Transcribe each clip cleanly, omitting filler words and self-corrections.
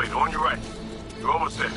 Elevator on your right. You're almost there.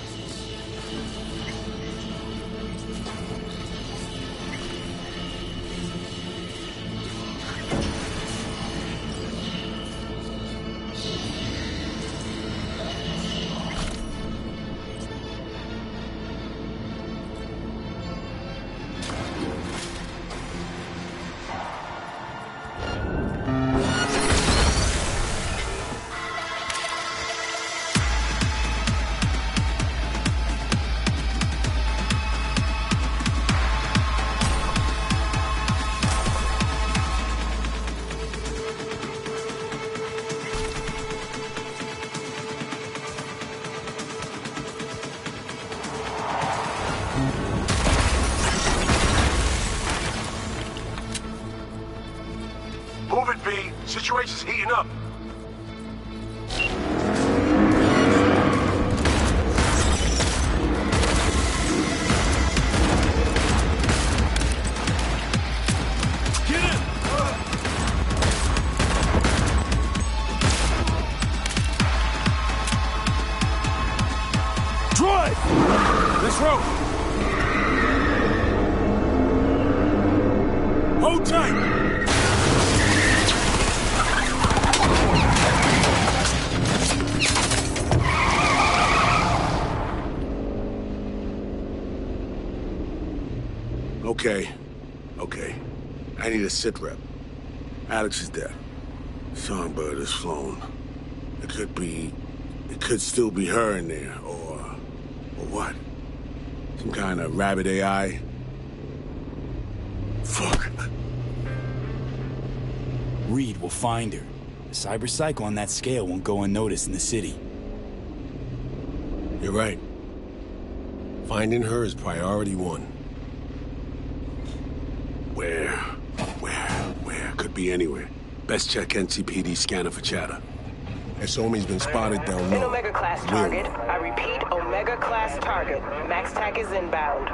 Move it, B. Situation's heating up. Get in! Drive! This road! Hold tight! Okay. I need a sit rep. Alex is dead. Songbird is flown. It could still be her in there, or what? Some kind of rabbit AI? Fuck. Reed will find her. The cyber cycle on that scale won't go unnoticed in the city. You're right. Finding her is priority one. Where? Could be anywhere. Best check NCPD scanner for chatter. Somi's been spotted down low. An Omega-class target. I repeat, Omega-class target. Max TAC is inbound.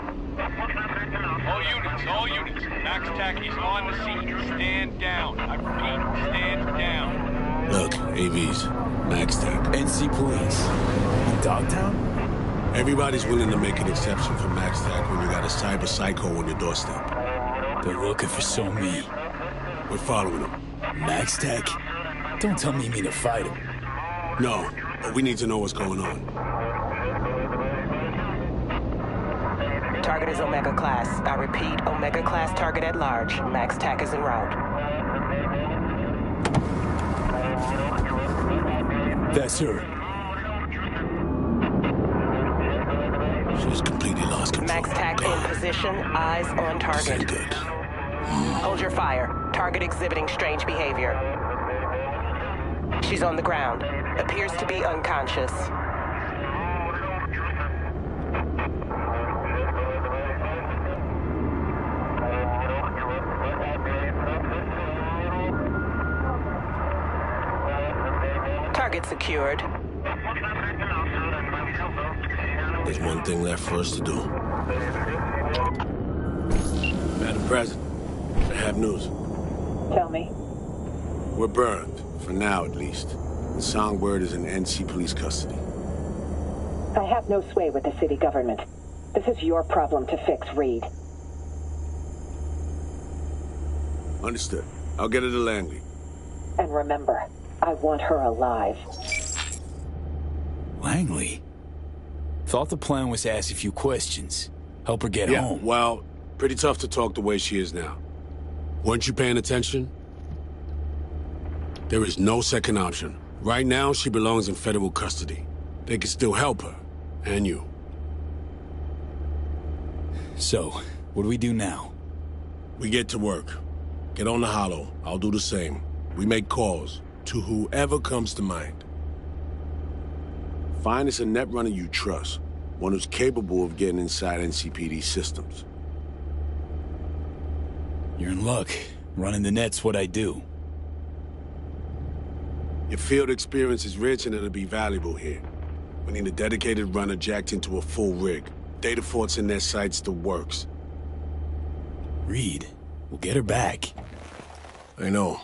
All units. Max TAC is on the scene. Stand down. I repeat, stand down. Look, AVs. Max TAC. NC Police. In Dogtown? Everybody's willing to make an exception for Max TAC when you got a cyber psycho on your doorstep. They're looking for Somi. We're following them. Max TAC? Don't tell me you mean to fight him. No, but we need to know what's going on. Target is Omega-class. I repeat, Omega-class target at large. Max TAC is en route. That's her. She's completely lost control. Max TAC in position. Eyes on This target. ain't good. Hold your fire. Target exhibiting strange behavior. She's on the ground. Appears to be unconscious. Target secured. There's one thing left for us to do. Madam President, I have news. Tell me. We're burned, for now at least. And Songbird is in NC police custody. I have no sway with the city government. This is your problem to fix, Reed. Understood. I'll get her to Langley. And remember, I want her alive. Langley? Thought the plan was to ask a few questions. Help her get home. Well, pretty tough to talk the way she is now. Weren't you paying attention? There is no second option. Right now, she belongs in federal custody. They can still help her, and you. So, what do we do now? We get to work. Get on the holo. I'll do the same. We make calls to whoever comes to mind. Find us a net runner you trust, one who's capable of getting inside NCPD systems. You're in luck. Running the net's what I do. Your field experience is rich and it'll be valuable here. We need a dedicated runner jacked into a full rig. Data forts in their sights, the works. Reed, we'll get her back. I know.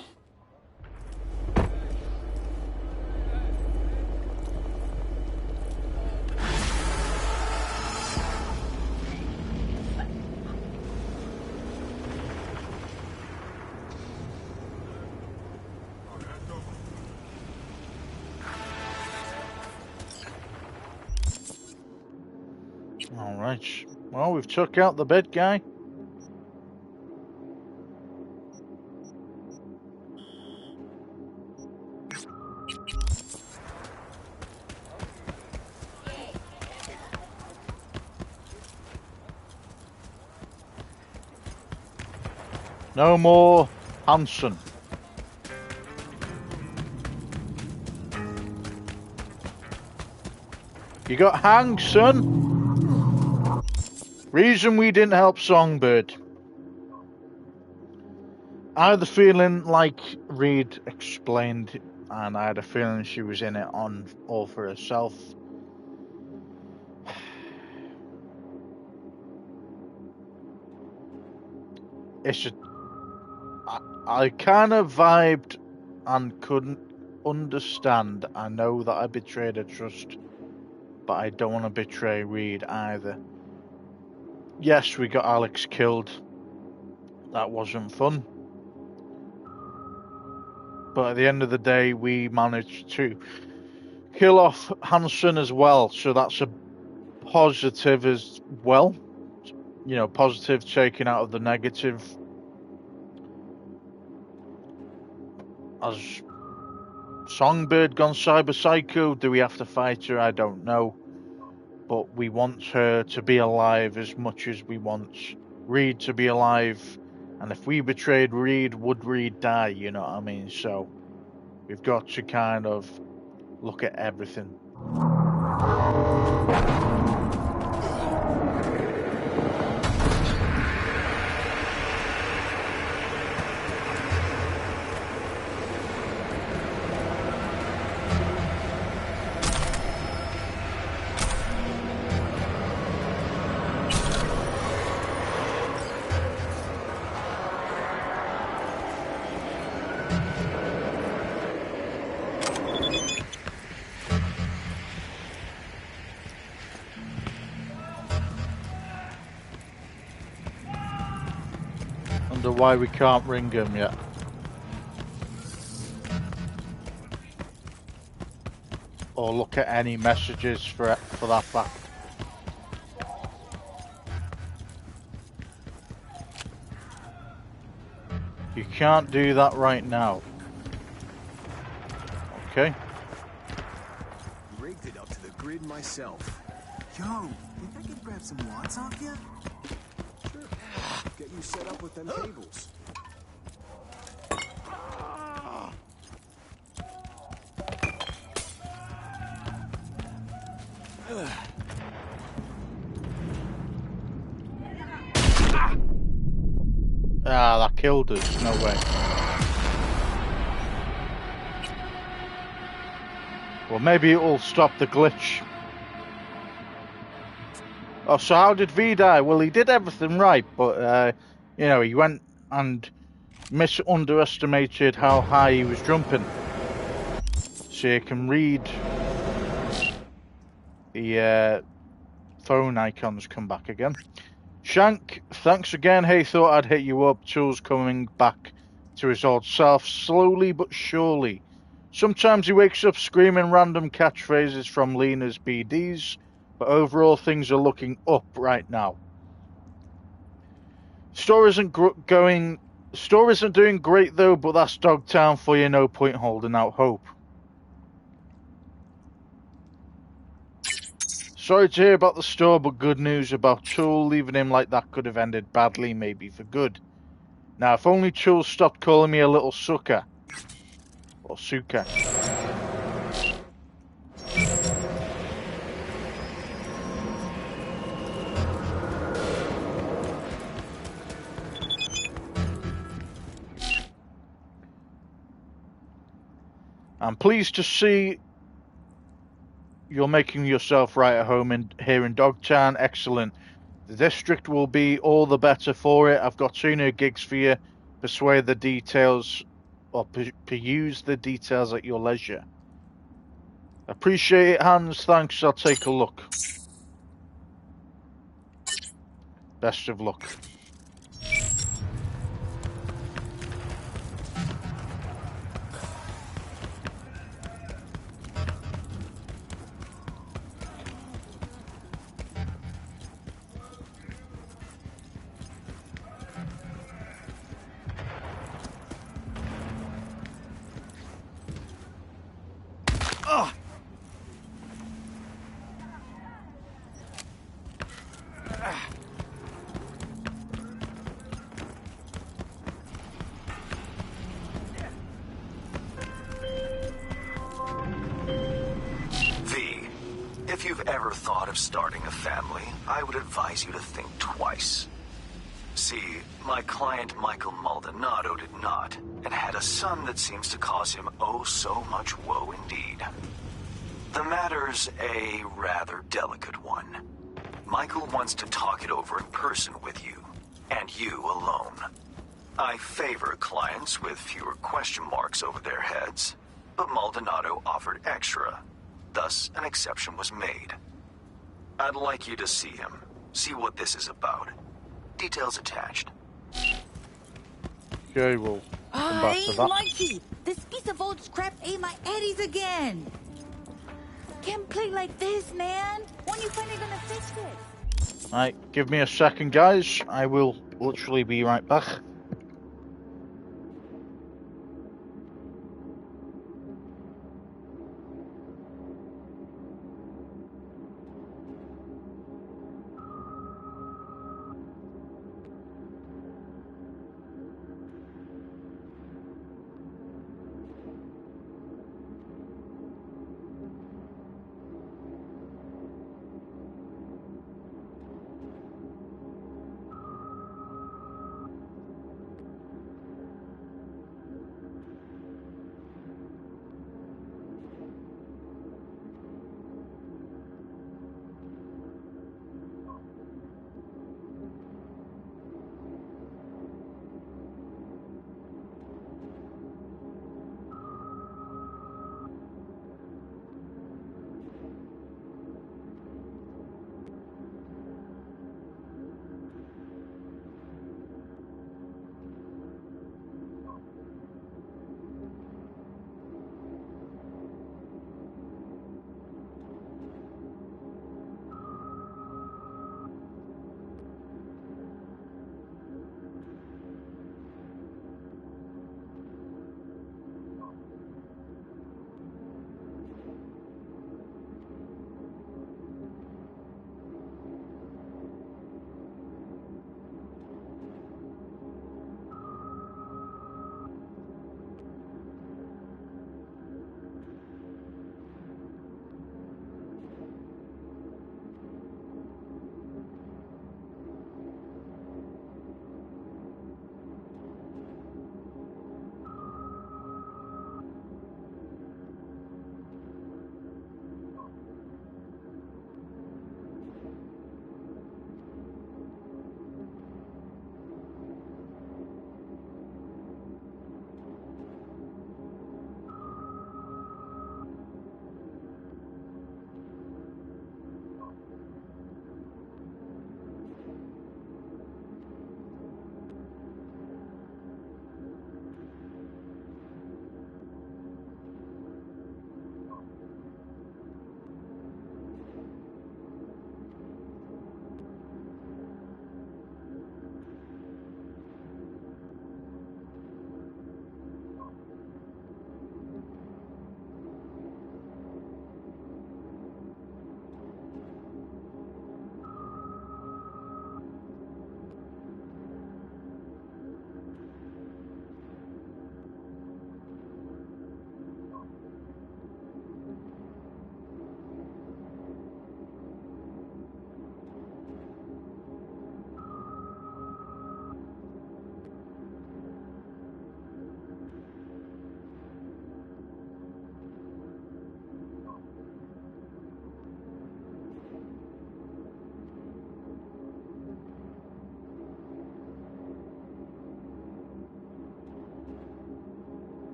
Right. Well, we've took out the bad guy. No more Hanson. You got hanged, son. Reason we didn't help Songbird. I had the feeling, like Reed explained, and I had a feeling she was in it on all for herself. It's just, I kind of vibed and couldn't understand. I know that I betrayed her trust, but I don't want to betray Reed either. Yes, we got Alex killed. That wasn't fun. But at the end of the day, we managed to kill off Hanson as well, so that's a positive as well. You know, positive taken out of the negative. Has Songbird gone cyber psycho? Do we have to fight her? I don't know. But we want her to be alive as much as we want Reed to be alive. And if we betrayed Reed, would Reed die? You know what I mean? So we've got to kind of look at everything. Why we can't ring him yet. Or look at any messages for that fact. You can't do that right now. Okay. Rigged it up to the grid myself. Yo, think I could grab some watts off you? Sure. Get you set up with them cables. Ah, that killed us. No way. Well, maybe it will stop the glitch. Oh, so how did V die? Well, he did everything right, but, you know, he went and underestimated how high he was jumping. So you can read the phone icons come back again. Shank, thanks again. Hey, thought I'd hit you up. Tools coming back to his old self, slowly but surely. Sometimes he wakes up screaming random catchphrases from Lena's BDs, but overall things are looking up right now. Store isn't doing great though, but that's Dogtown for you. No point holding out hope. Sorry to hear about the store, but good news about Tool. Leaving him like that could have ended badly, maybe for good. Now, if only Tool stopped calling me a little sucker. Or suka. I'm pleased to see you're making yourself right at home here in Dogtown. Excellent. The district will be all the better for it. I've got 2 new gigs for you. Persuade the details, or peruse the details at your leisure. Appreciate it, Hans. Thanks. I'll take a look. Best of luck. ever thought of starting a family, I would advise you to think twice. See, my client Michael Maldonado did not, and had a son that seems to cause him oh so much woe indeed. The matter's a rather delicate one. Michael wants to talk it over in person with you, and you alone. I favor clients with fewer question marks over their heads, but Maldonado offered extra. Thus, an exception was made. I'd like you to see him. See what this is about. Details attached. Okay, we'll come back to Hey, that. Mikey! This piece of old scrap ate my eddies again! Can't play like this, man! When you finally gonna fix it? Right, give me a second, guys. I will literally be right back.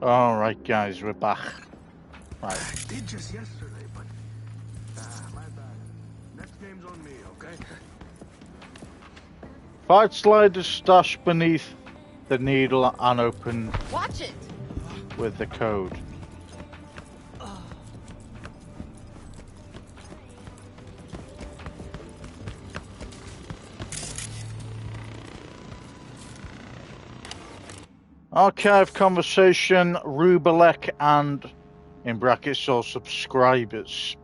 Alright, guys, we're back. Right. I did just yesterday, but my bad. Next game's on me, okay? Fight sliders stashed beneath the needle and open Watch it! with the code. Archive conversation, Rubalek and, in brackets, all subscribers.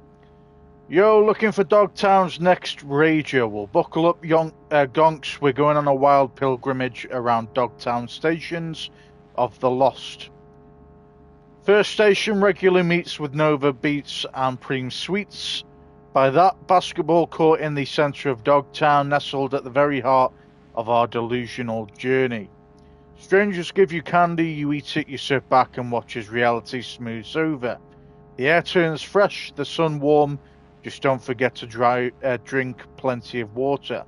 Yo, looking for Dogtown's next rager. Well, buckle up, gonks. We're going on a wild pilgrimage around Dogtown stations of the Lost. First station regularly meets with Nova Beats and Preem Sweets. By that, basketball court in the centre of Dogtown, nestled at the very heart of our delusional journey. Strangers give you candy, you eat it, you sit back and watch as reality smooths over. The air turns fresh, the sun warm, just don't forget to drink plenty of water.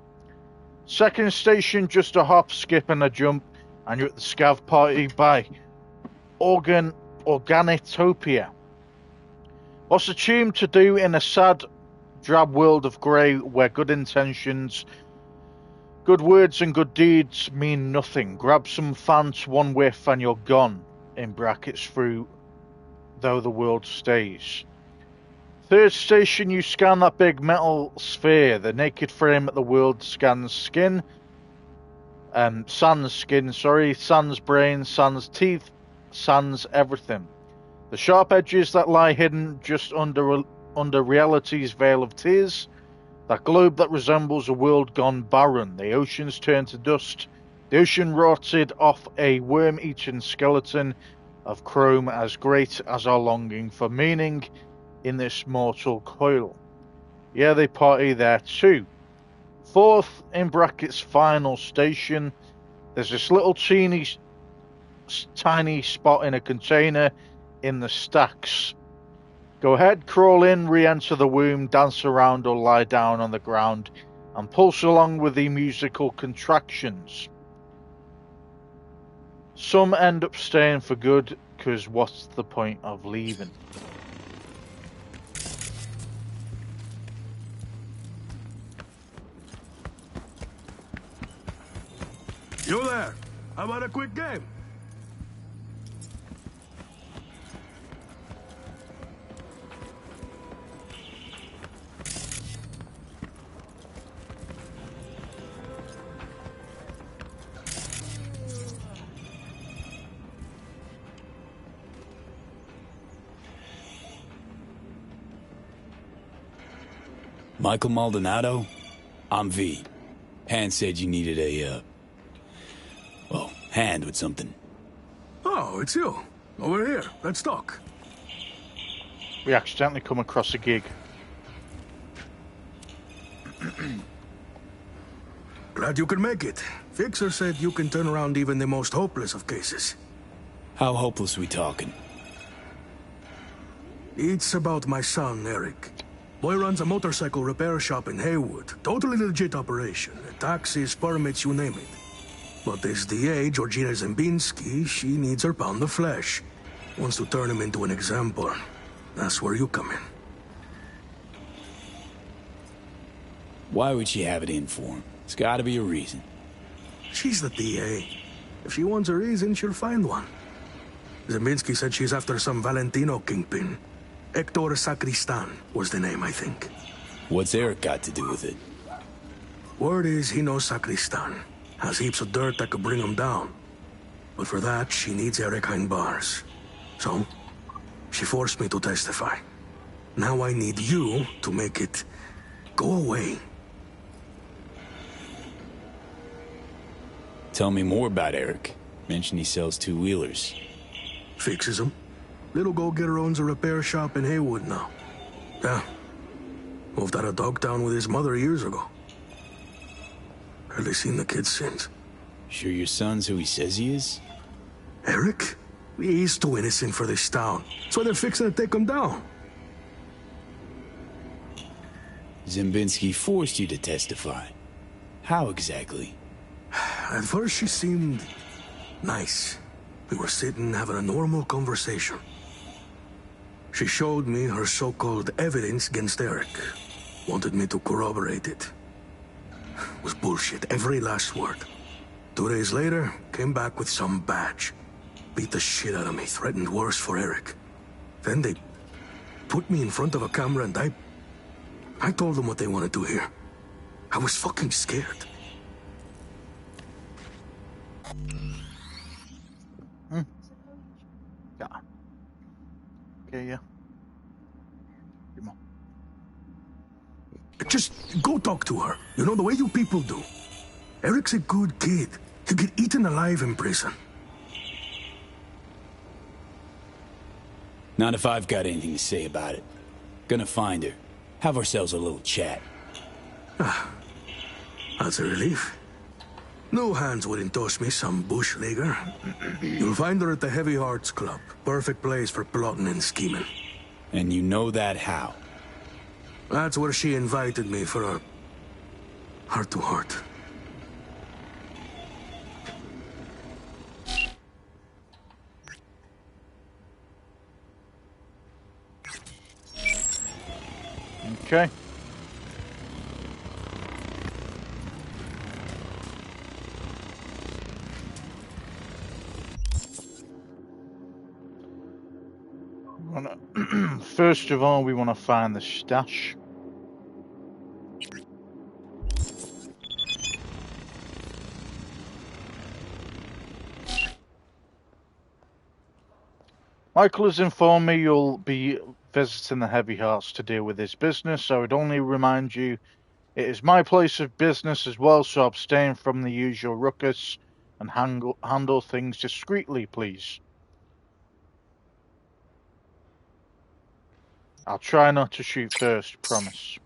Second station, just a hop, skip and a jump, and you're at the Scav party by Organitopia. What's a tune to do in a sad, drab world of grey where good intentions, good words and good deeds mean nothing? Grab some fans, one whiff and you're gone, in brackets, through though the world stays. Third station, you scan that big metal sphere, the naked frame at the world scans skin. Sans skin, sans brain, sans teeth, sans everything. The sharp edges that lie hidden just under reality's veil of tears. That globe that resembles a world gone barren. The oceans turn to dust. The ocean rotted off a worm-eaten skeleton of chrome as great as our longing for meaning in this mortal coil. Yeah, they party there too. Fourth, in brackets, final station. There's this little tiny spot in a container in the stacks. Go ahead, crawl in, re-enter the womb, dance around or lie down on the ground and pulse along with the musical contractions. Some end up staying for good, because what's the point of leaving? You there? How about a quick game? Michael Maldonado? I'm V. Han said you needed a, hand with something. Oh, it's you. Over here. Let's talk. We accidentally come across a gig. Glad you could make it. Fixer said you can turn around even the most hopeless of cases. How hopeless we talking? It's about my son, Eric. Boy runs a motorcycle repair shop in Haywood. Totally legit operation. Taxis, permits, you name it. But this DA, Georgina Zembinski, she needs her pound of flesh. Wants to turn him into an example. That's where you come in. Why would she have it in for him? It's gotta be a reason. She's the DA. If she wants a reason, she'll find one. Zembinski said she's after some Valentino kingpin. Hector Sacristan was the name, I think. What's Eric got to do with it? Word is he knows Sacristan. Has heaps of dirt that could bring him down. But for that, she needs Eric behind bars. So, she forced me to testify. Now I need you to make it go away. Tell me more about Eric. Mentioned he sells two-wheelers. Fixes them. Little go-getter owns a repair shop in Haywood now. Yeah. Moved out of Dogtown with his mother years ago. Hardly seen the kid since. Sure your son's who he says he is? Eric? He's too innocent for this town. So they're fixing to take him down. Zembinski forced you to testify. How exactly? At first she seemed nice. We were sitting having a normal conversation. She showed me her so-called evidence against Eric. Wanted me to corroborate it. It was bullshit, every last word. 2 days later, came back with some badge. Beat the shit out of me, threatened worse for Eric. Then they put me in front of a camera and I told them what they wanted to hear. I was fucking scared. you. Come on. Just go talk to her. You know, the way you people do. Eric's a good kid. He'll get eaten alive in prison. Not if I've got anything to say about it. Gonna find her. Have ourselves a little chat. That's a relief. No hands wouldn't toss me some bushleaguer. You'll find her at the Heavy Hearts Club. Perfect place for plotting and scheming. And you know that how? That's where she invited me for a heart-to-heart. Okay. First of all, we want to find the stash. Michael has informed me you'll be visiting the Heavy Hearts to deal with this business, so I would only remind you it is my place of business as well, so abstain from the usual ruckus and handle things discreetly, please. I'll try not to shoot first, promise.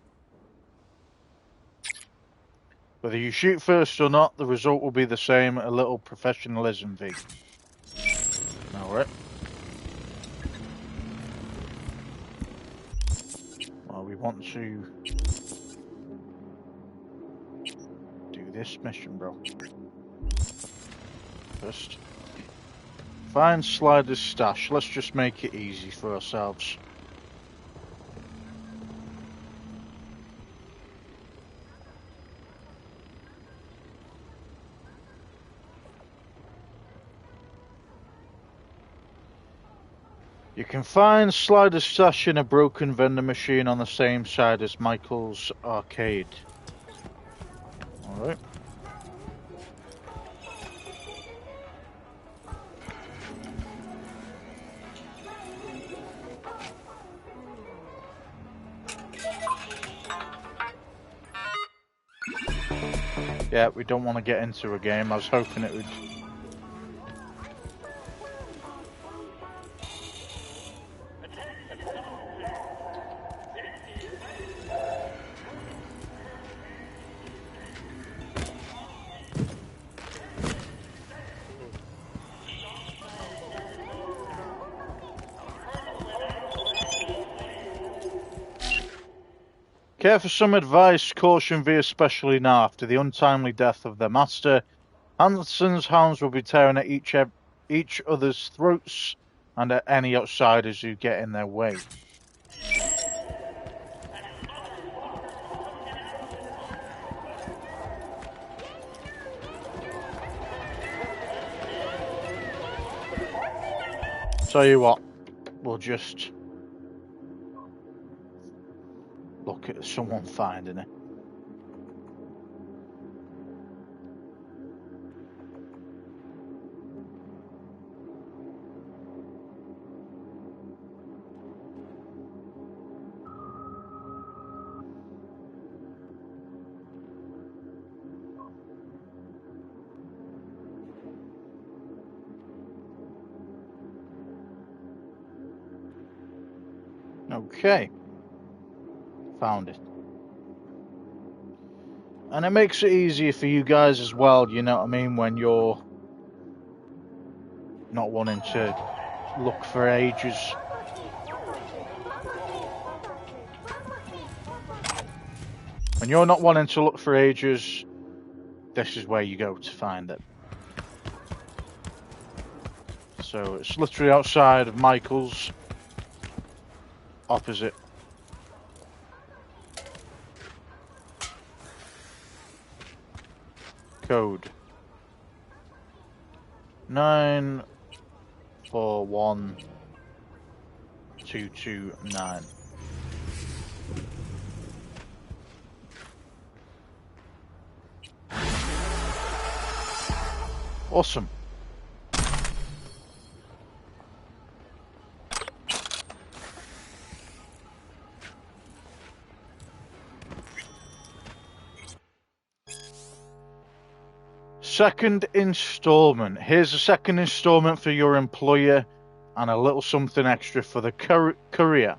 Whether you shoot first or not, the result will be the same. A little professionalism, V. Alright. Well, we want to do this mission, bro. First. Find Slider's stash. Let's just make it easy for ourselves. You can find Slider's stash in a broken vending machine on the same side as Michael's arcade. Alright. Yeah, we don't want to get into a game. I was hoping it would... Care for some advice, caution V, especially now after the untimely death of their master. Hanson's hounds will be tearing at each other's throats and at any outsiders who get in their way. Tell you what, we'll just look at someone finding it. Okay. Found it. And it makes it easier for you guys as well, you know what I mean, when you're not wanting to look for ages. When you're not wanting to look for ages, this is where you go to find it. So it's literally outside of Michael's, opposite. Code 941229. Awesome. Second installment. Here's a second installment for your employer and a little something extra for the courier.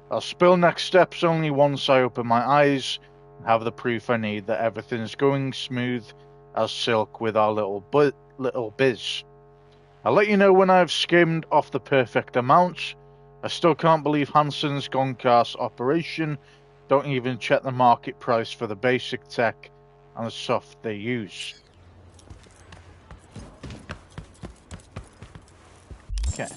I'll spill next steps only once I open my eyes and have the proof I need that everything's going smooth as silk with our little biz. I'll let you know when I've skimmed off the perfect amount. I still can't believe Hansen's Goncast operation don't even check the market price for the basic tech and the soft they use. Okay.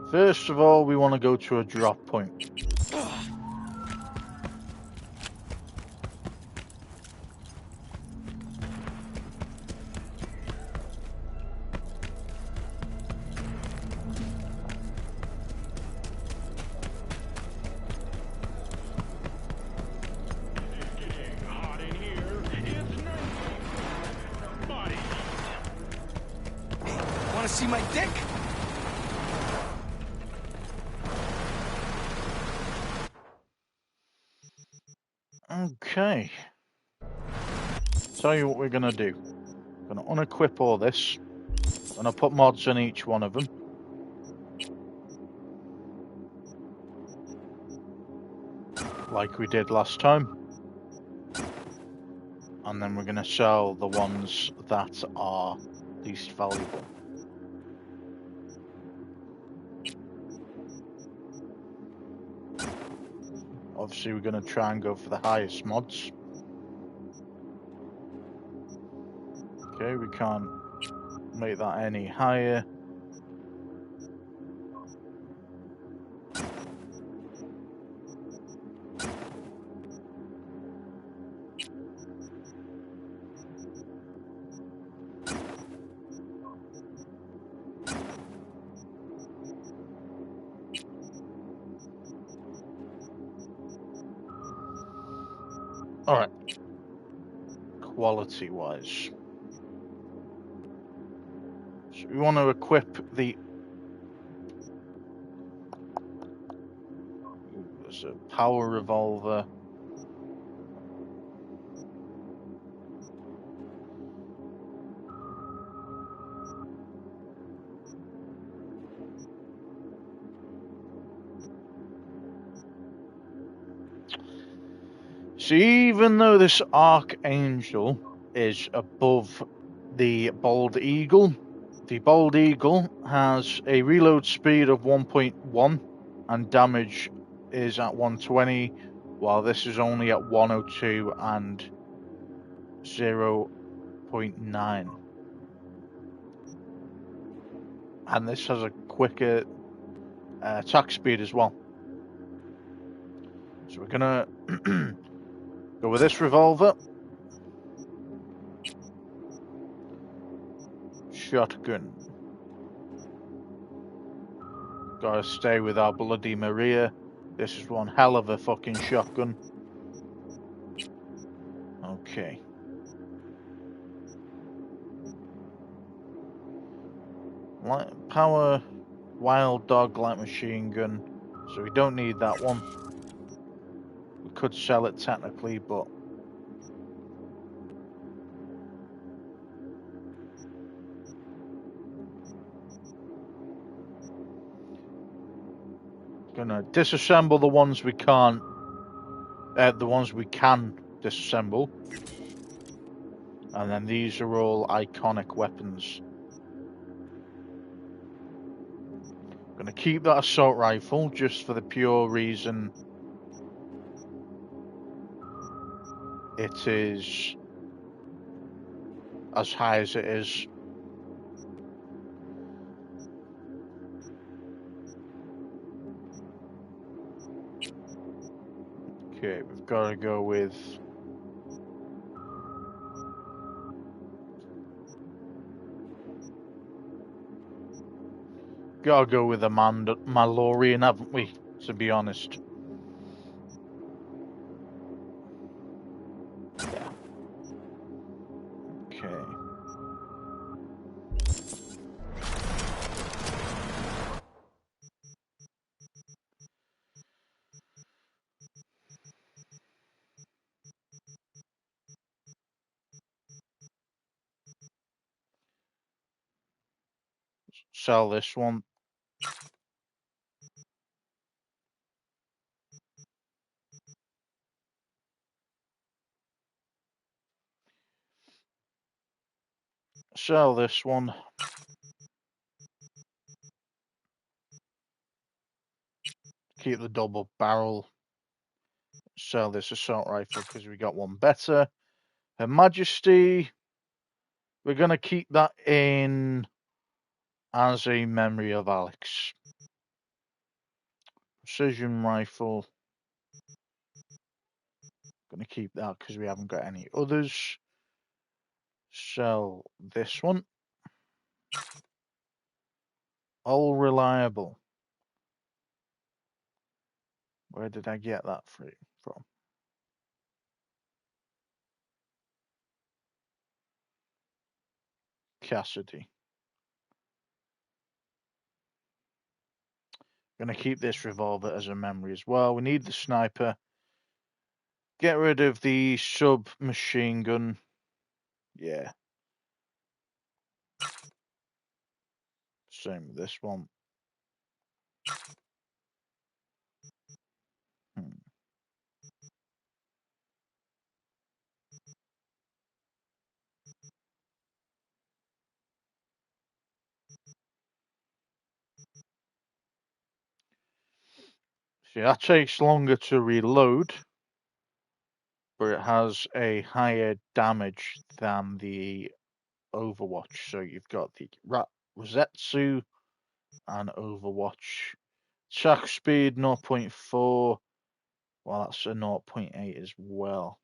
First of all, we want to go to a drop point. Want to see my dick? Okay. Tell you what we're gonna do. We're gonna unequip all this. Gonna put mods on each one of them. Like we did last time. And then we're gonna sell the ones that are least valuable. Obviously we're gonna try and go for the highest mods. Okay, we can't make that any higher. Alright. Quality wise. So we want to equip the... There's a power revolver. See, even though this Archangel is above the Bald Eagle, the Bald Eagle has a reload speed of 1.1 and damage is at 120, while this is only at 102 and 0.9. And this has a quicker attack speed as well. So we're gonna go with this revolver. Shotgun. Gotta stay with our Bloody Maria. This is one hell of a fucking shotgun. Okay. Power Wild Dog light machine gun. So we don't need that one. We could sell it technically, but gonna disassemble the ones we can't. The ones we can disassemble. And then these are all iconic weapons. Gonna keep that assault rifle just for the pure reason it is as high as it is. Okay, we've got to go with a Mandalorian, haven't we? To be honest. Sell this one. Sell this one. Keep the double barrel. Sell this assault rifle because we got one better. Her Majesty, we're going to keep that in as a memory of Alex. Precision rifle. Going to keep that because we haven't got any others. Sell this one. All reliable. Where did I get that from? Cassidy. Going to keep this revolver as a memory as well. We need the sniper. Get rid of the submachine gun. Yeah. Same with this one. See, that takes longer to reload, but it has a higher damage than the Overwatch. So you've got the Rosetsu and Overwatch. Attack speed 0.4. Well, that's a 0.8 as well.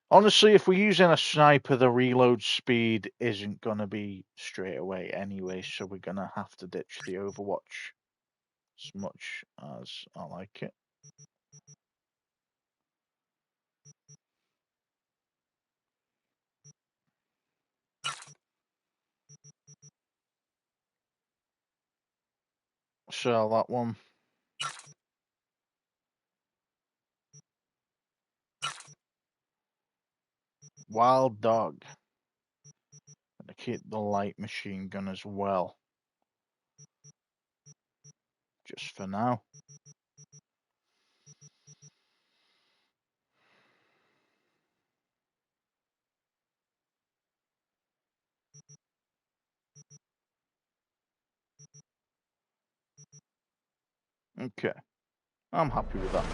Honestly, if we're using a sniper, the reload speed isn't going to be straight away anyway, so we're going to have to ditch the Overwatch as much as I like it. Sell that one. Wild Dog. Gonna keep the light machine gun as well. Just for now. Okay. I'm happy with that.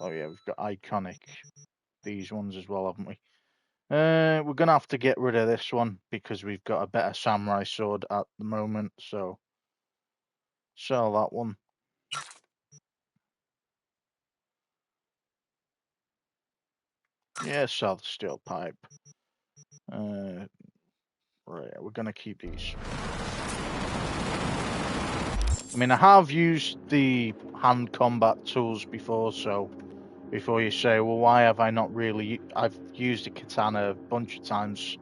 Oh yeah, we've got iconic these ones as well, haven't we? We're gonna have to get rid of this one because we've got a better samurai sword at the moment, so sell that one. Yeah, sell the steel pipe. Right, we're gonna keep these. I mean, I have used the hand combat tools before, so before you say, well, why have I not really? I've used a katana a bunch of times.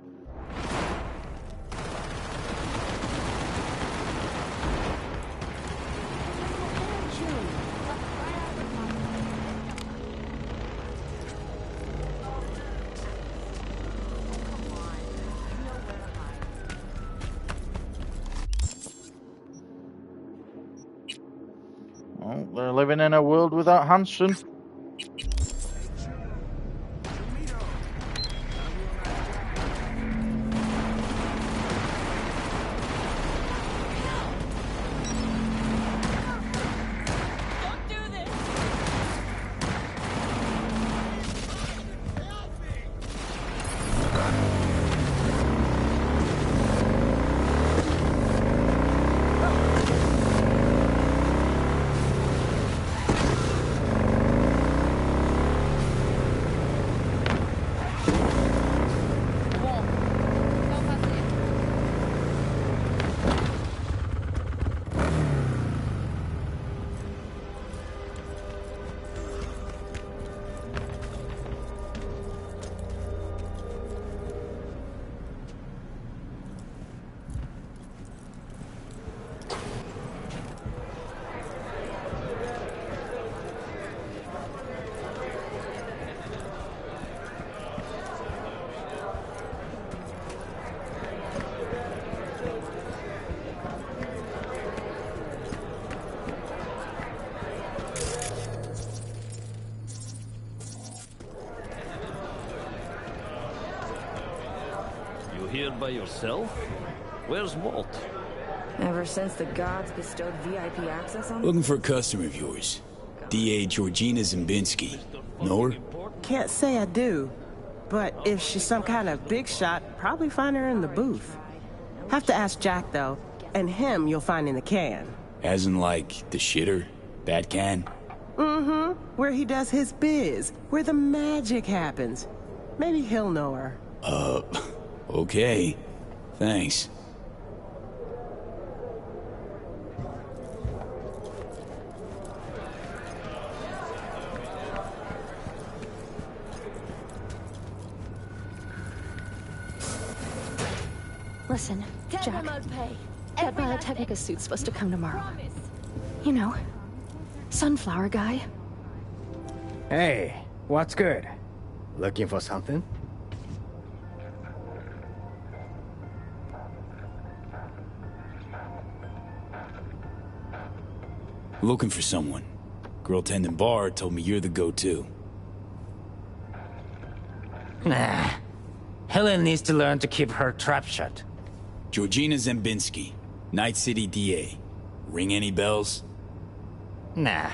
Well, they're living in a world without Hanson. by yourself? Where's Walt? Ever since the gods bestowed VIP access on him? Looking for a customer of yours. D.A. Georgina Zimbinski. Know her? Can't say I do. But if she's some kind of big shot, probably find her in the booth. Have to ask Jack, though. And him you'll find in the can. As in, like, the shitter? That can? Mm-hmm. Where he does his biz. Where the magic happens. Maybe he'll know her. Okay. Thanks. Listen, Jack, that Biotechnica suit's supposed to come tomorrow. You know, sunflower guy. Hey, what's good? Looking for something? Looking for someone. Girl tending bar told me you're the go-to. Nah. Helen needs to learn to keep her trap shut. Georgina Zimbinski, Night City DA. Ring any bells? Nah.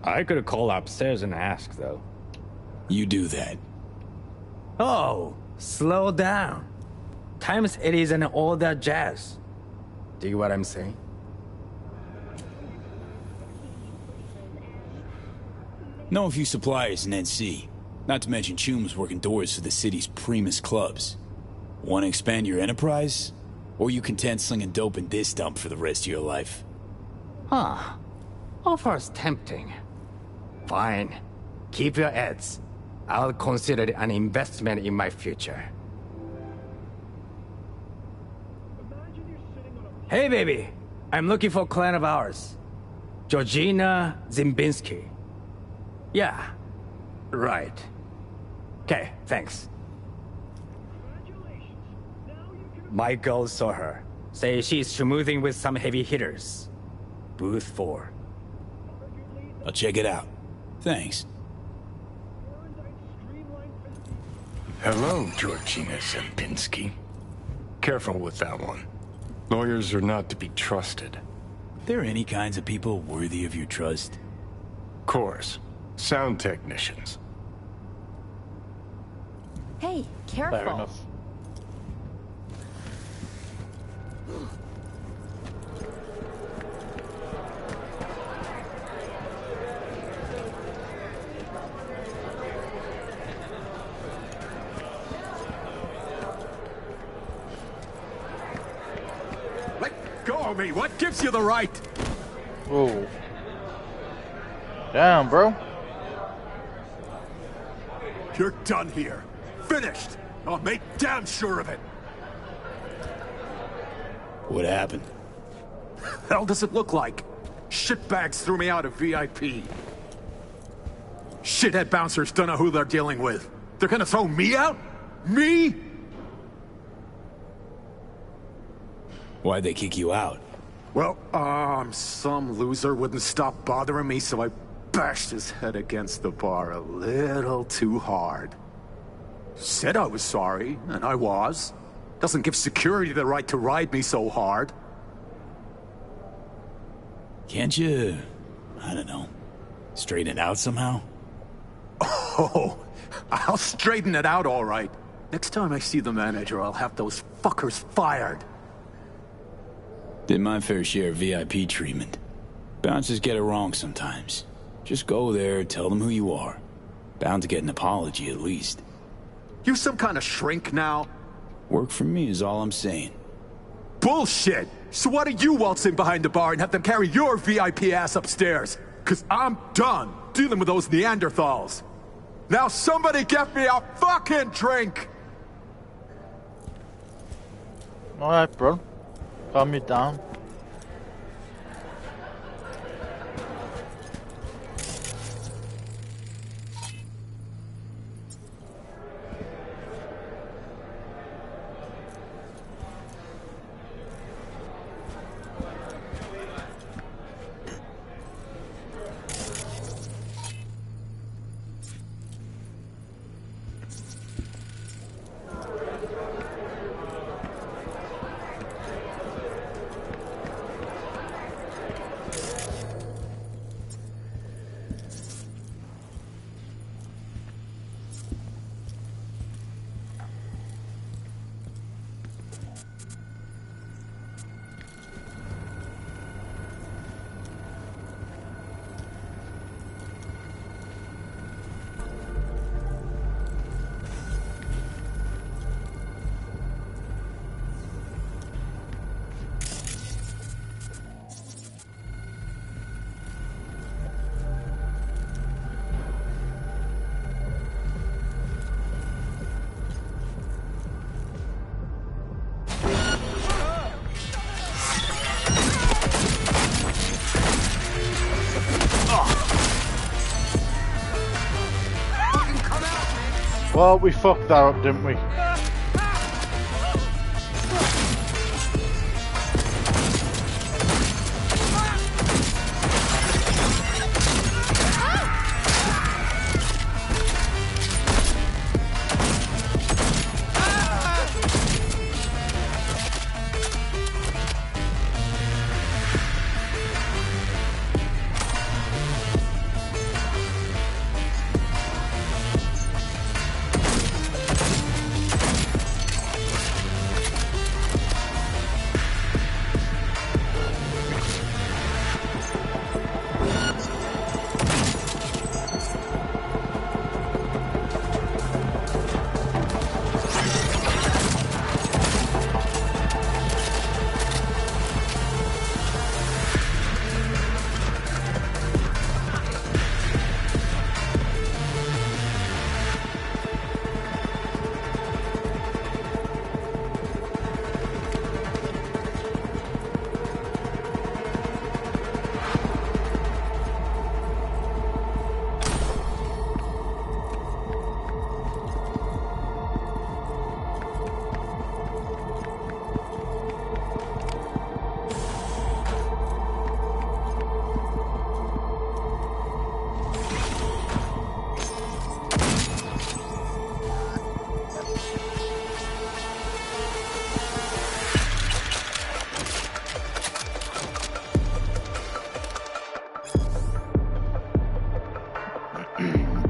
I could call upstairs and ask, though. You do that. Oh, slow down. Times it isn't all that jazz. Dig what I'm saying? Know a few suppliers in NC. Not to mention Chum's working doors for the city's primus clubs. Want to expand your enterprise? Or you content slinging dope in this dump for the rest of your life? Huh. Offer's tempting. Fine. Keep your ads. I'll consider it an investment in my future. Hey, baby. I'm looking for a client of ours. Georgina Zimbinski. Yeah. Right. Okay, thanks. My girl saw her. Say she's schmoozing with some heavy hitters. Booth 4. I'll check it out. Thanks. Hello, Georgina Zimbinski. Careful with that one. Lawyers are not to be trusted. There any kinds of people worthy of your trust? Course. Sound technicians. Hey, careful. Fair enough. Let go of me! What gives you the right? Whoa. Damn, bro. You're done here. Finished. I'll make damn sure of it. What happened? Hell does it look like? Shitbags threw me out of VIP. Shithead bouncers don't know who they're dealing with. They're gonna throw me out? Me? Why'd they kick you out? Well, some loser wouldn't stop bothering me, so I bashed his head against the bar a little too hard. Said I was sorry, and I was. Doesn't give security the right to ride me so hard. Can't you, I don't know, straighten it out somehow? Oh, I'll straighten it out all right. Next time I see the manager, I'll have those fuckers fired. Did my fair share of VIP treatment. Bouncers get it wrong sometimes. Just go there, tell them who you are. Bound to get an apology at least. You some kind of shrink now? Work for me is all I'm saying. Bullshit! So why don't you waltz in behind the bar and have them carry your VIP ass upstairs? Cause I'm done dealing with those Neanderthals. Now somebody get me a fucking drink! Alright, bro. Calm me down. Well, we fucked that up, didn't we?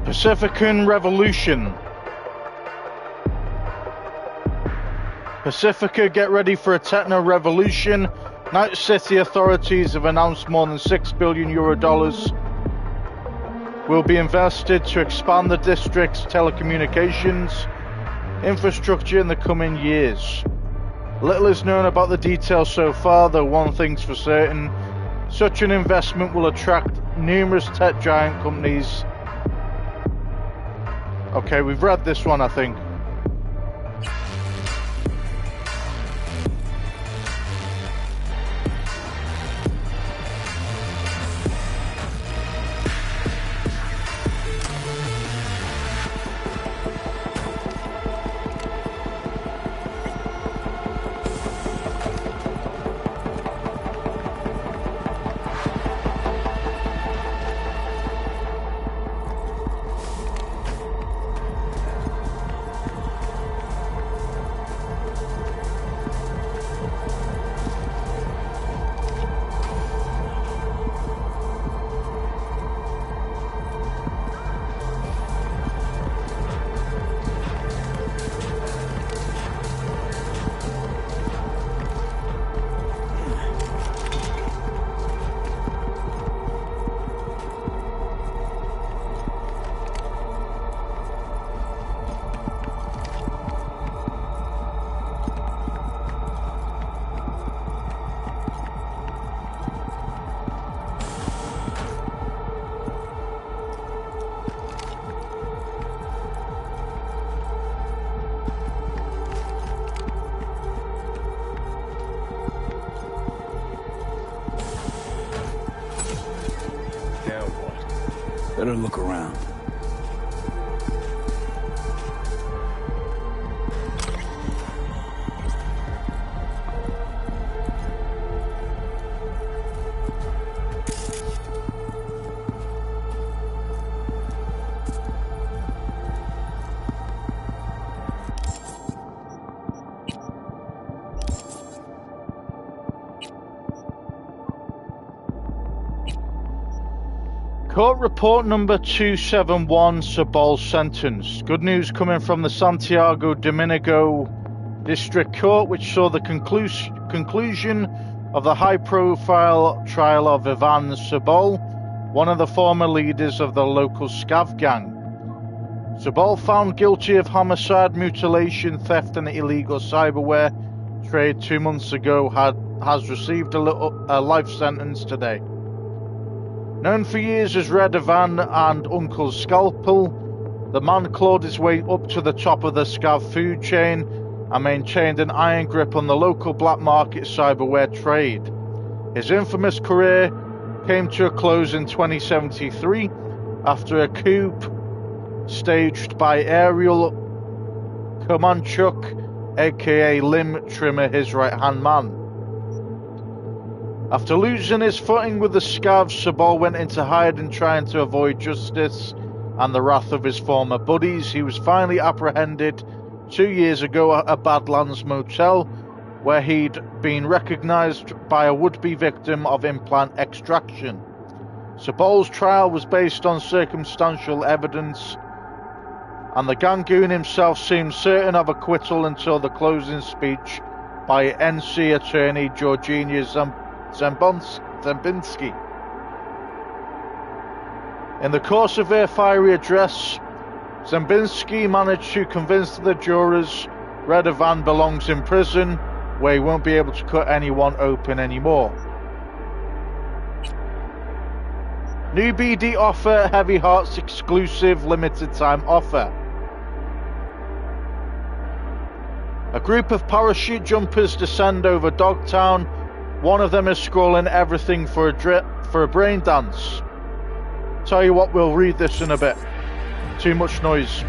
Pacifican Revolution. Pacifica, get ready for a techno-revolution. Night City authorities have announced more than €6 billion will be invested to expand the district's telecommunications infrastructure in the coming years. Little is known about the details so far, though one thing's for certain: such an investment will attract numerous tech giant companies. Okay, we've read this one, I think. Better look around. Court report number 271, Sabal sentenced. Good news coming from the Santiago Domingo District Court, which saw the conclusion of the high-profile trial of Ivan Sabal, one of the former leaders of the local Scav gang. Sabal, found guilty of homicide, mutilation, theft and illegal cyberware trade 2 months ago, has received a life sentence today. Known for years as Red Ivan and Uncle Scalpel, the man clawed his way up to the top of the Scav food chain and maintained an iron grip on the local black market cyberware trade. His infamous career came to a close in 2073 after a coup staged by Ariel Komanchuk, aka Limb Trimmer, his right-hand man. After losing his footing with the scavs, Sabal went into hiding, trying to avoid justice and the wrath of his former buddies. He was finally apprehended 2 years ago at a Badlands motel, where he'd been recognised by a would-be victim of implant extraction. Sabal's trial was based on circumstantial evidence, and the Gangoon himself seemed certain of acquittal until the closing speech by NC attorney Georgina Zembinski. In the course of her fiery address, Zembinski managed to convince the jurors Radovan belongs in prison, where he won't be able to cut anyone open anymore. New BD offer, Heavy Hearts exclusive limited time offer. A group of parachute jumpers descend over Dogtown. One of them is scrolling everything for a brain dance. Tell you what, we'll read this in a bit. Too much noise.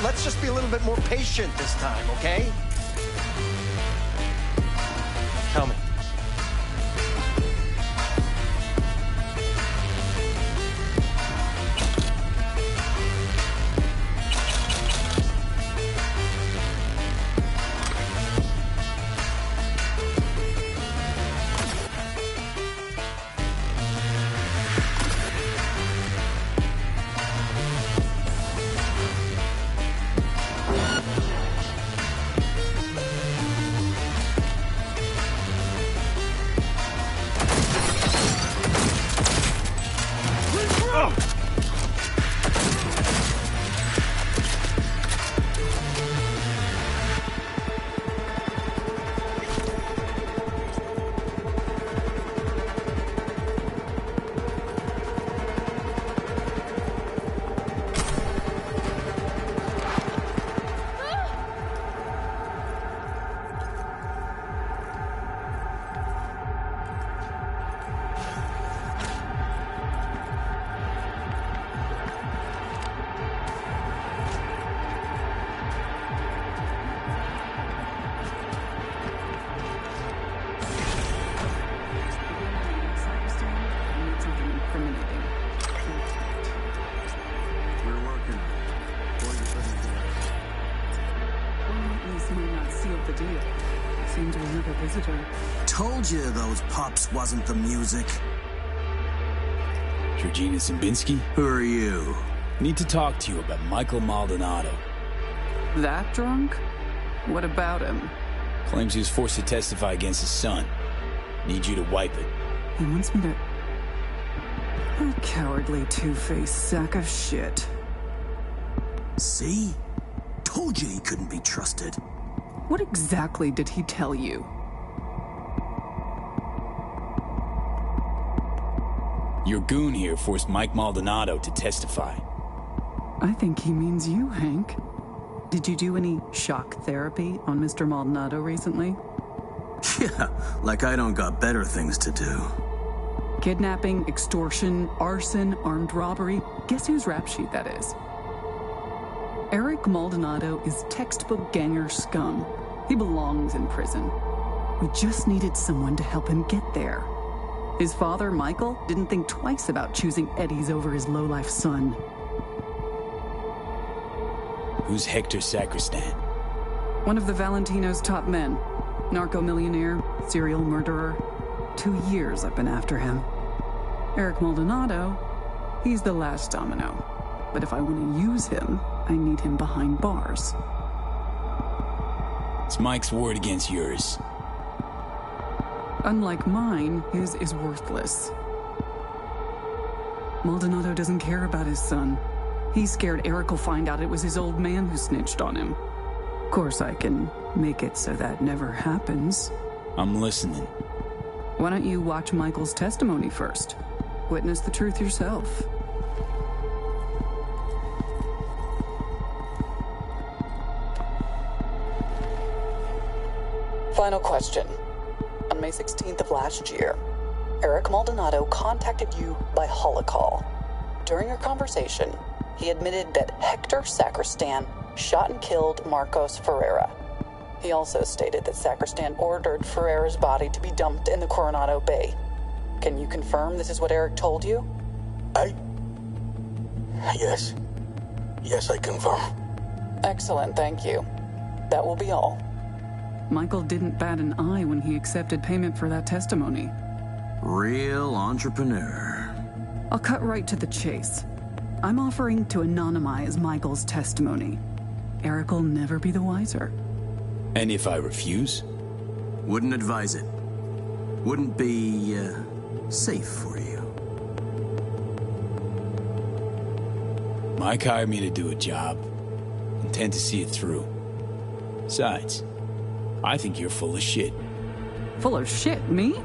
Let's just be a little bit more patient this time, okay? Tell me. Told you those pups wasn't the music. Georgina Zembinski? Who are you? Need to talk to you about Michael Maldonado. That drunk? What about him? Claims he was forced to testify against his son. Need you to wipe it. He wants me to... A cowardly two-faced sack of shit. See? Told you he couldn't be trusted. What exactly did he tell you? Your goon here forced Mike Maldonado to testify. I think he means you, Hank. Did you do any shock therapy on Mr. Maldonado recently? Yeah, like I don't got better things to do. Kidnapping, extortion, arson, armed robbery. Guess whose rap sheet that is? Eric Maldonado is textbook ganger scum. He belongs in prison. We just needed someone to help him get there. His father, Michael, didn't think twice about choosing Eddie's over his lowlife son. Who's Hector Sacristan? One of the Valentino's top men. Narco-millionaire, serial murderer. 2 years I've been after him. Eric Maldonado, he's the last domino. But if I want to use him, I need him behind bars. It's Mike's word against yours. Unlike mine, his is worthless. Maldonado doesn't care about his son. He's scared Eric will find out it was his old man who snitched on him. Of course, I can make it so that never happens. I'm listening. Why don't you watch Michael's testimony first? Witness the truth yourself. Final question. On May 16th of last year, Eric Maldonado contacted you by holocall. During your conversation, he admitted that Hector Sacristan shot and killed Marcos Ferreira. He also stated that Sacristan ordered Ferreira's body to be dumped in the Coronado Bay. Can you confirm this is what Eric told you? Yes. Yes, I confirm. Excellent, thank you. That will be all. Michael didn't bat an eye when he accepted payment for that testimony. Real entrepreneur. I'll cut right to the chase. I'm offering to anonymize Michael's testimony. Eric will never be the wiser. And if I refuse? Wouldn't advise it. Wouldn't be, safe for you. Mike hired me to do a job. Intend to see it through. Besides, I think you're full of shit. Full of shit, me?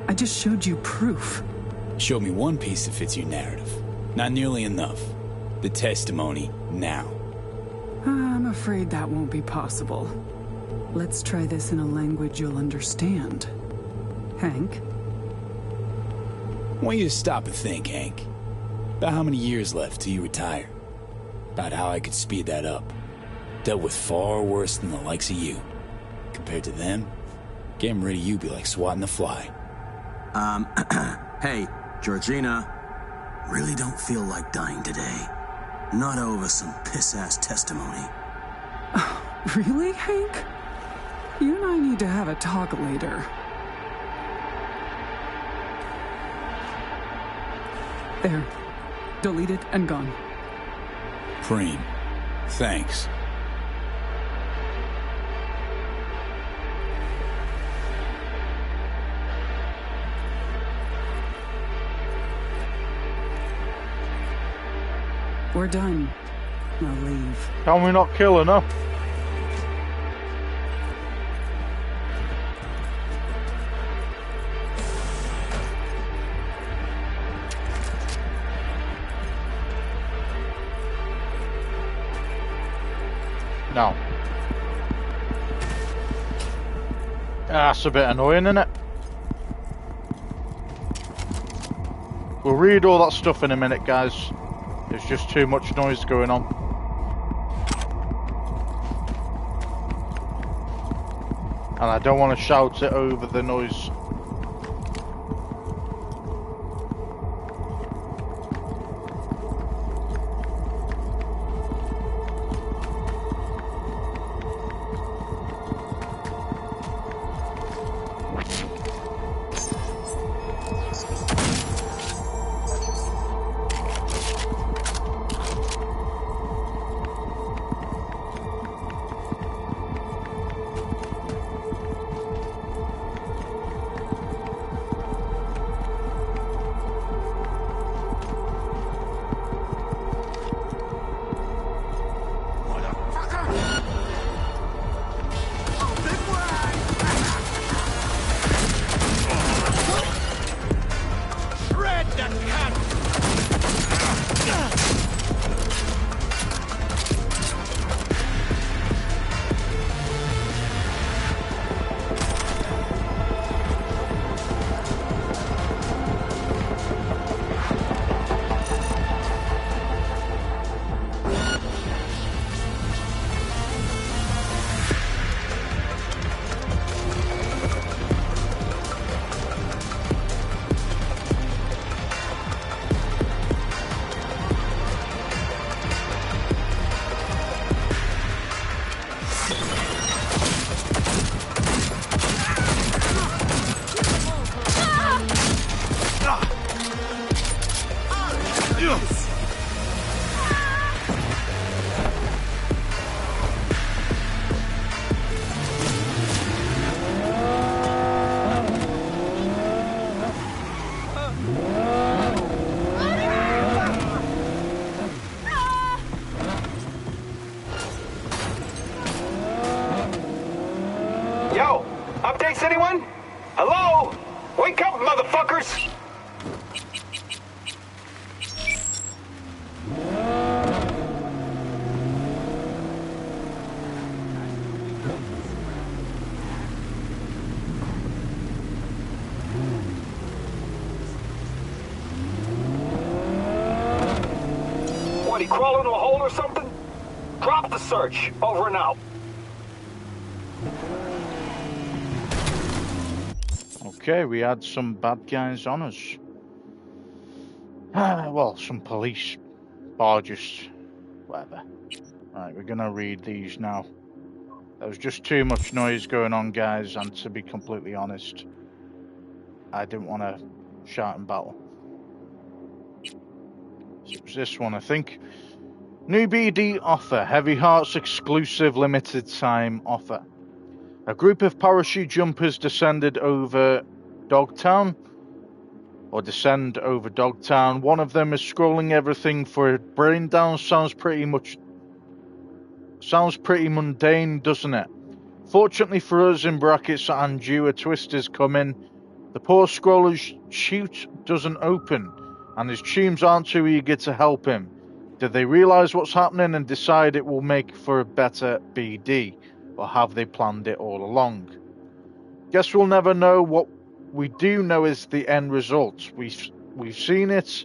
I just showed you proof. Show me one piece that fits your narrative. Not nearly enough. The testimony, now. I'm afraid that won't be possible. Let's try this in a language you'll understand. Hank? I want you to stop and think, Hank. About how many years left till you retire. About how I could speed that up. Dealt with far worse than the likes of you. Compared to them, getting rid of you be like swatting a fly. Hey, Georgina. Really don't feel like dying today. Not over some piss-ass testimony. Really, Hank? You and I need to have a talk later. There. Deleted and gone. Preem. Thanks. We're done. I'll leave. Can we not kill her, no? No. That's a bit annoying, isn't it? We'll read all that stuff in a minute, guys. There's just too much noise going on. And I don't want to shout it over the noise. Yo, updates anyone? Hello? What, he crawled into a hole or something? Drop the search. Over and out. Okay, we had some bad guys on us. Well, some police barges, whatever. Right, we're gonna read these now. There was just too much noise going on, guys, and to be completely honest, I didn't want to shout and battle. So it was this one, I think. New BD offer, Heavy Hearts exclusive limited time offer. A group of parachute jumpers descend over Dogtown. One of them is scrolling everything for a brain down. Sounds pretty mundane, doesn't it? Fortunately for us, in brackets, and you, a twist is coming. The poor scroller's chute doesn't open, and his teams aren't too eager to help him. Did they realise what's happening and decide it will make for a better BD, or have they planned it all along? Guess we'll never know. What we do know is the end result. We've seen it,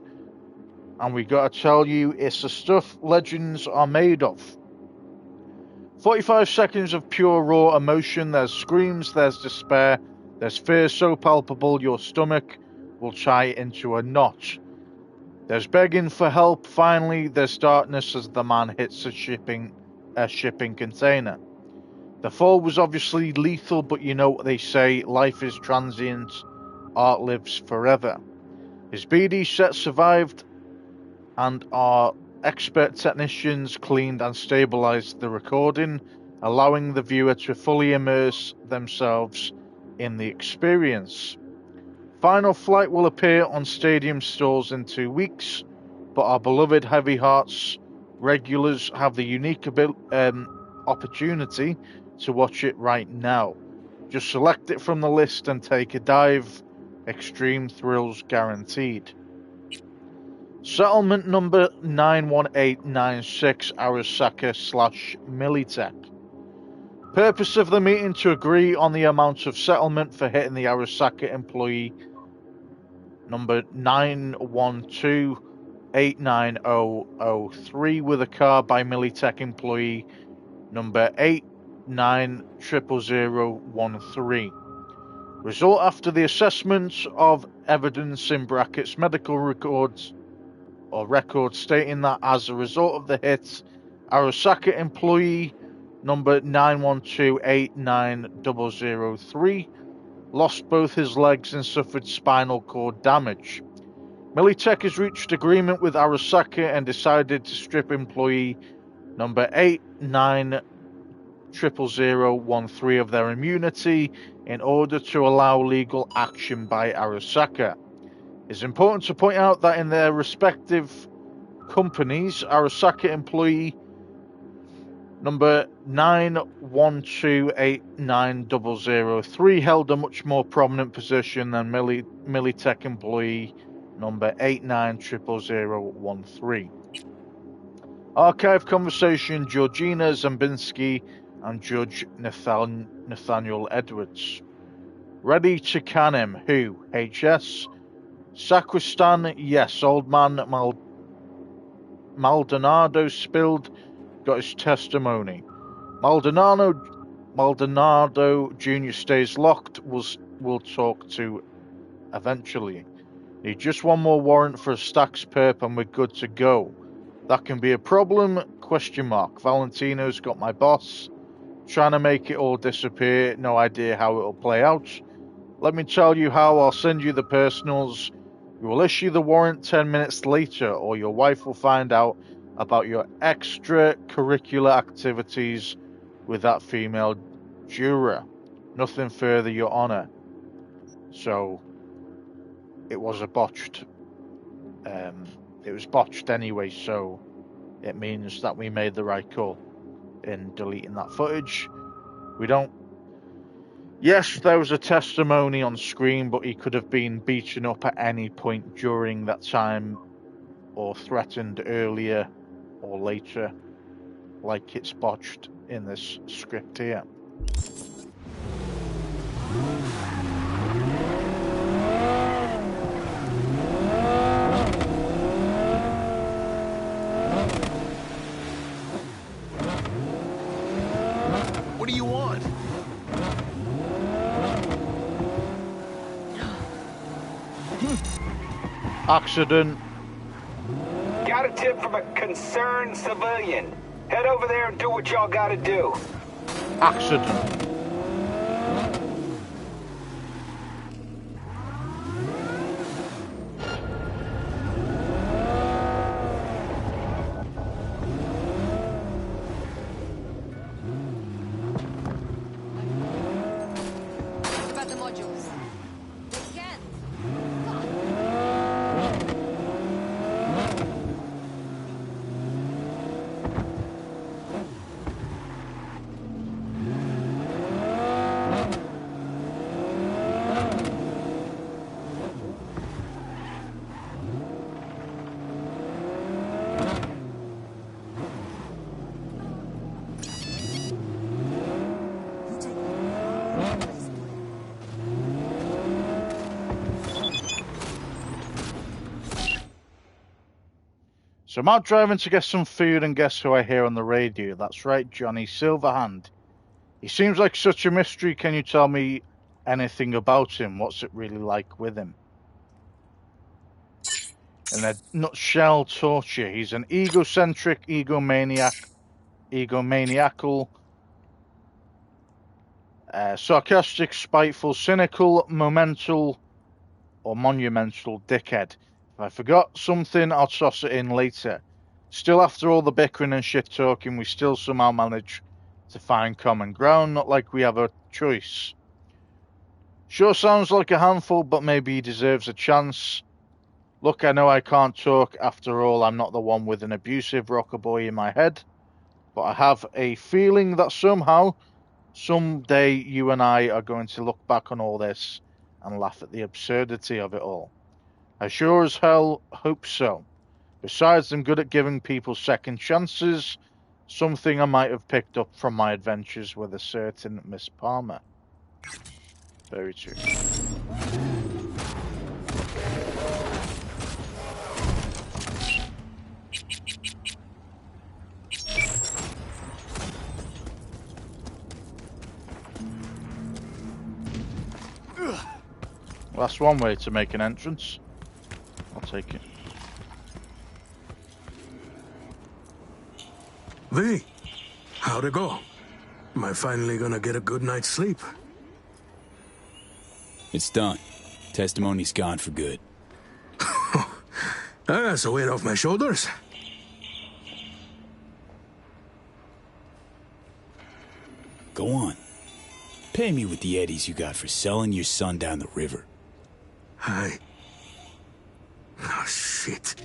and we gotta tell you, it's the stuff legends are made of. 45 seconds of pure raw emotion. There's screams, there's despair, there's fear so palpable your stomach will tie into a knot. There's begging for help. Finally, there's darkness as the man hits a shipping container. The fall was obviously lethal, but you know what they say, life is transient, art lives forever. His BD set survived, and our expert technicians cleaned and stabilized the recording, allowing the viewer to fully immerse themselves in the experience. Final flight will appear on stadium stores in 2 weeks, but our beloved Heavy Hearts regulars have the unique opportunity to watch it right now. Just select it from the list and take a dive. Extreme thrills guaranteed. Settlement number 91896, Arasaka/Militech. Purpose of the meeting to agree on the amount of settlement for hitting the Arasaka employee number 912-89003 with a car by Militech employee number 890013. Result after the assessment of evidence in brackets medical records stating that as a result of the hit, Arasaka employee number 912-89003 lost both his legs and suffered spinal cord damage. Militech has reached agreement with Arasaka and decided to strip employee number 890013 of their immunity in order to allow legal action by Arasaka. It's important to point out that in their respective companies, Arasaka employee number 912-89003 held a much more prominent position than Militech employee number 890013. Archive conversation Georgina Zambinski and Judge Nathaniel Edwards. Ready to can him. Who? HS. Sacristan. Yes. Old man Maldonado spilled. Got his testimony. Maldonado Jr. stays locked. We'll talk to eventually. Need just one more warrant for a Stacks perp and we're good to go. That can be a problem? ? Valentino's got my boss. Trying to make it all disappear. No idea how it'll play out. Let me tell you how. I'll send you the personals. You will issue the warrant 10 minutes later, or your wife will find out about your extracurricular activities with that female juror. Nothing further, Your Honor. So, it was a botched. It was botched anyway, so it means that we made the right call in deleting that footage. We don't. Yes, there was a testimony on screen, but he could have been beaten up at any point during that time, or threatened earlier or later, like it's botched in this script here. Accident. Got a tip from a concerned civilian. Head over there and do what y'all gotta do. Accident. About the modules. They can't. So I'm out driving to get some food, and guess who I hear on the radio? That's right, Johnny Silverhand. He seems like such a mystery. Can you tell me anything about him? What's it really like with him? In a nutshell, torture. He's an egocentric, egomaniacal, sarcastic, spiteful, cynical, monumental dickhead. If I forgot something, I'll toss it in later. Still, after all the bickering and shit talking, we still somehow manage to find common ground, not like we have a choice. Sure sounds like a handful, but maybe he deserves a chance. Look, I know I can't talk. After all, I'm not the one with an abusive rocker boy in my head. But I have a feeling that somehow, someday, you and I are going to look back on all this and laugh at the absurdity of it all. I sure as hell hope so. Besides, I'm good at giving people second chances, something I might have picked up from my adventures with a certain Miss Palmer. Very true. Well, that's one way to make an entrance. I'll take it. V, how'd it go? Am I finally gonna get a good night's sleep? It's done. Testimony's gone for good. That's a weight off my shoulders. Go on. Pay me with the eddies you got for selling your son down the river. Oh, shit.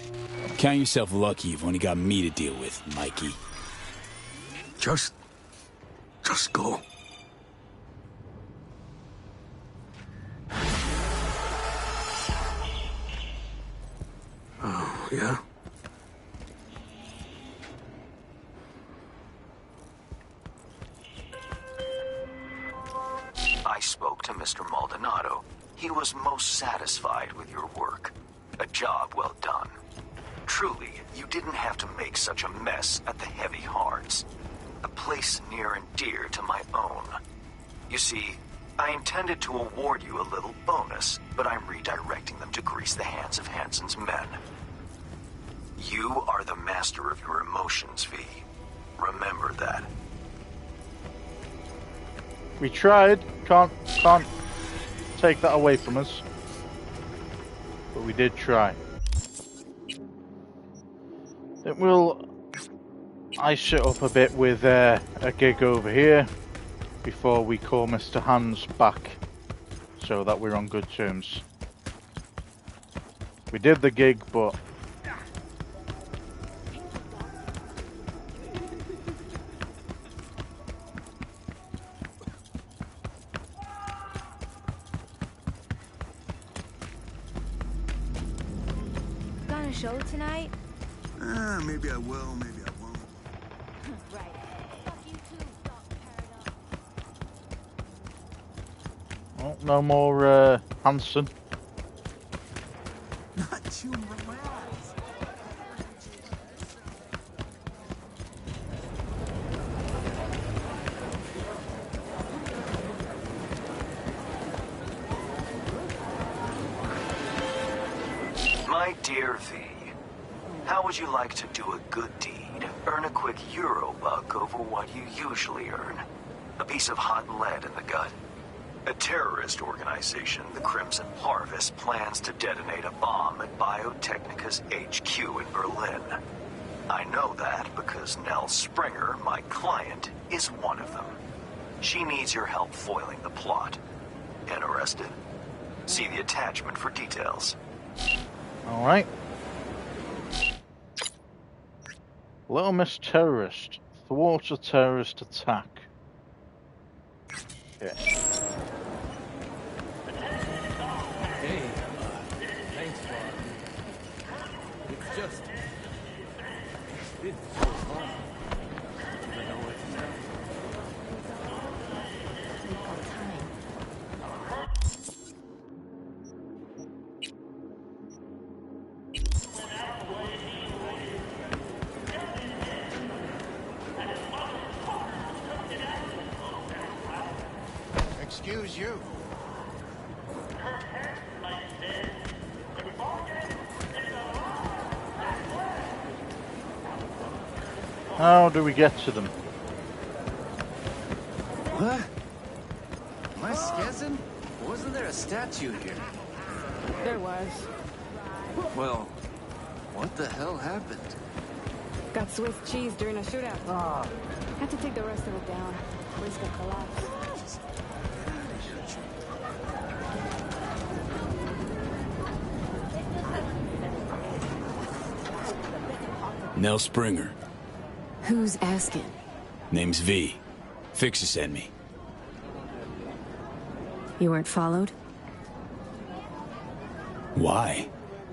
Count yourself lucky you've only got me to deal with, Mikey. Just go. Oh, yeah? I spoke to Mr. Maldonado. He was most satisfied with your work. A job well done. Truly, you didn't have to make such a mess at the Heavy Hearts. A place near and dear to my own. You see, I intended to award you a little bonus, but I'm redirecting them to grease the hands of Hansen's men. You are the master of your emotions, V. Remember that. We tried. Can't take that away from us. But we did try. Then we'll ice it up a bit with a gig over here before we call Mr. Hans back so that we're on good terms. We did the gig, but Got a show tonight? Maybe I will, maybe I won't. Right. oh, no more Hansen. Not you, my eyes. My My dear V, how would you like to do a good deed? Earn a quick Eurobuck over what you usually earn. A piece of hot lead in the gut. A terrorist organization, the Crimson Harvest, plans to detonate a bomb at Biotechnica's HQ in Berlin. I know that because Nell Springer, my client, is one of them. She needs your help foiling the plot. Interested? See the attachment for details. Alright. Little Miss Terrorist. Thwart a terrorist attack. Okay. Hey, thanks, Bob. It's just... It's so fun. I know what to say. Excuse you. How do we get to them? What? Am I skezzing? Wasn't there a statue here? There was. Well, what the hell happened? Got Swiss cheese during a shootout. Had to take the rest of it down. Risk a collapse. Nell Springer. Who's asking? Name's V. Fixer sent me. You weren't followed? Why?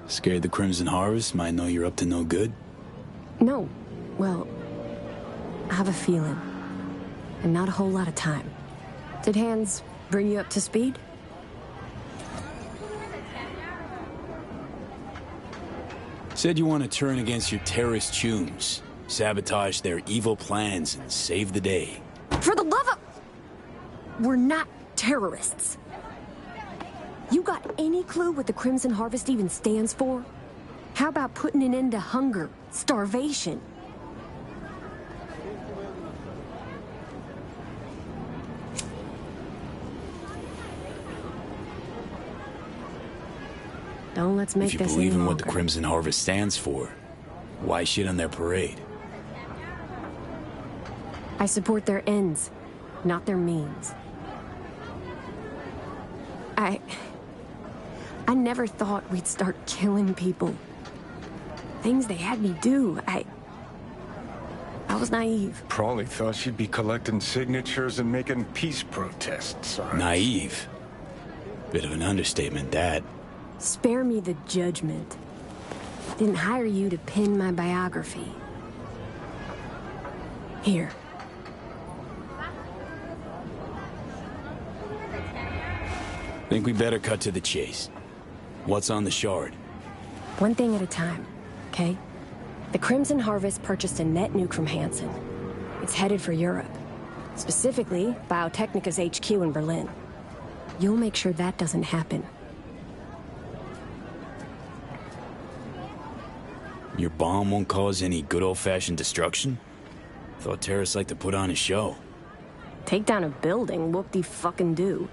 Scared the Crimson Harvest might know you're up to no good? No. Well, I have a feeling. And not a whole lot of time. Did Hans bring you up to speed? Said you want to turn against your terrorist chums, sabotage their evil plans, and save the day. For the love of... We're not terrorists. You got any clue what the Crimson Harvest even stands for? How about putting an end to hunger, starvation? Don't let's make this. If this you believe any in what the longer. Crimson Harvest stands for, why shit on their parade? I support their ends, not their means. I never thought we'd start killing people. Things they had me do. I was naive. Probably thought she'd be collecting signatures and making peace protests. Naive? Bit of an understatement, that. Spare me the judgment. Didn't hire you to pen my biography. Here. Think we better cut to the chase. What's on the shard? One thing at a time, okay? The Crimson Harvest purchased a net nuke from Hansen. It's headed for Europe. Specifically, Biotechnica's HQ in Berlin. You'll make sure that doesn't happen. Your bomb won't cause any good old-fashioned destruction? Thought terrorists like to put on a show. Take down a building, whoop-de-fucking-do.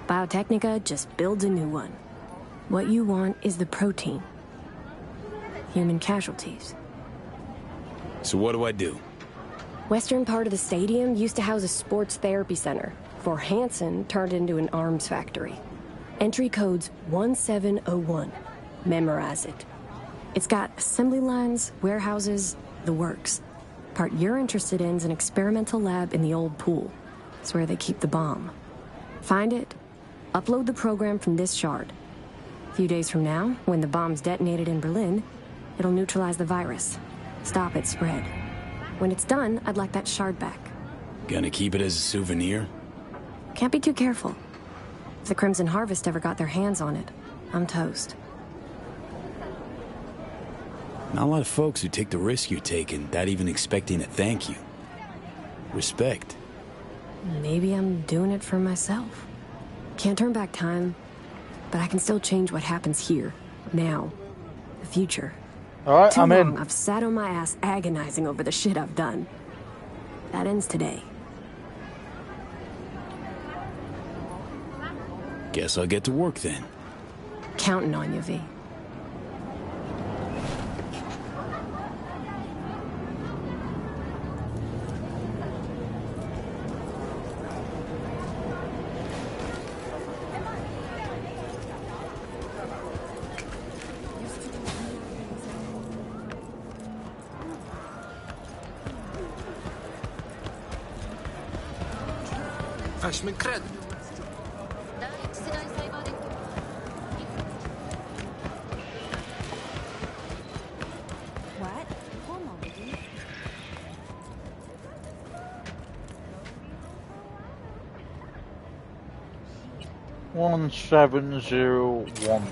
Biotechnica just builds a new one. What you want is the protein. Human casualties. So what do I do? Western part of the stadium used to house a sports therapy center, before Hansen turned it into an arms factory. Entry code's 1701. Memorize it. It's got assembly lines, warehouses, the works. Part you're interested in is an experimental lab in the old pool. It's where they keep the bomb. Find it, upload the program from this shard. A few days from now, when the bomb's detonated in Berlin, it'll neutralize the virus. Stop its spread. When it's done, I'd like that shard back. Gonna keep it as a souvenir? Can't be too careful. If the Crimson Harvest ever got their hands on it, I'm toast. Not a lot of folks who take the risk you're taking without even expecting a thank you. Respect. Maybe I'm doing it for myself. Can't turn back time, but I can still change what happens here, now. the future. Alright, Too I'm long in. I've sat on my ass agonizing over the shit I've done. That ends today. Guess I'll get to work then. Counting on you, V. Weź mi kredyt. What? Hold on, baby. One 701.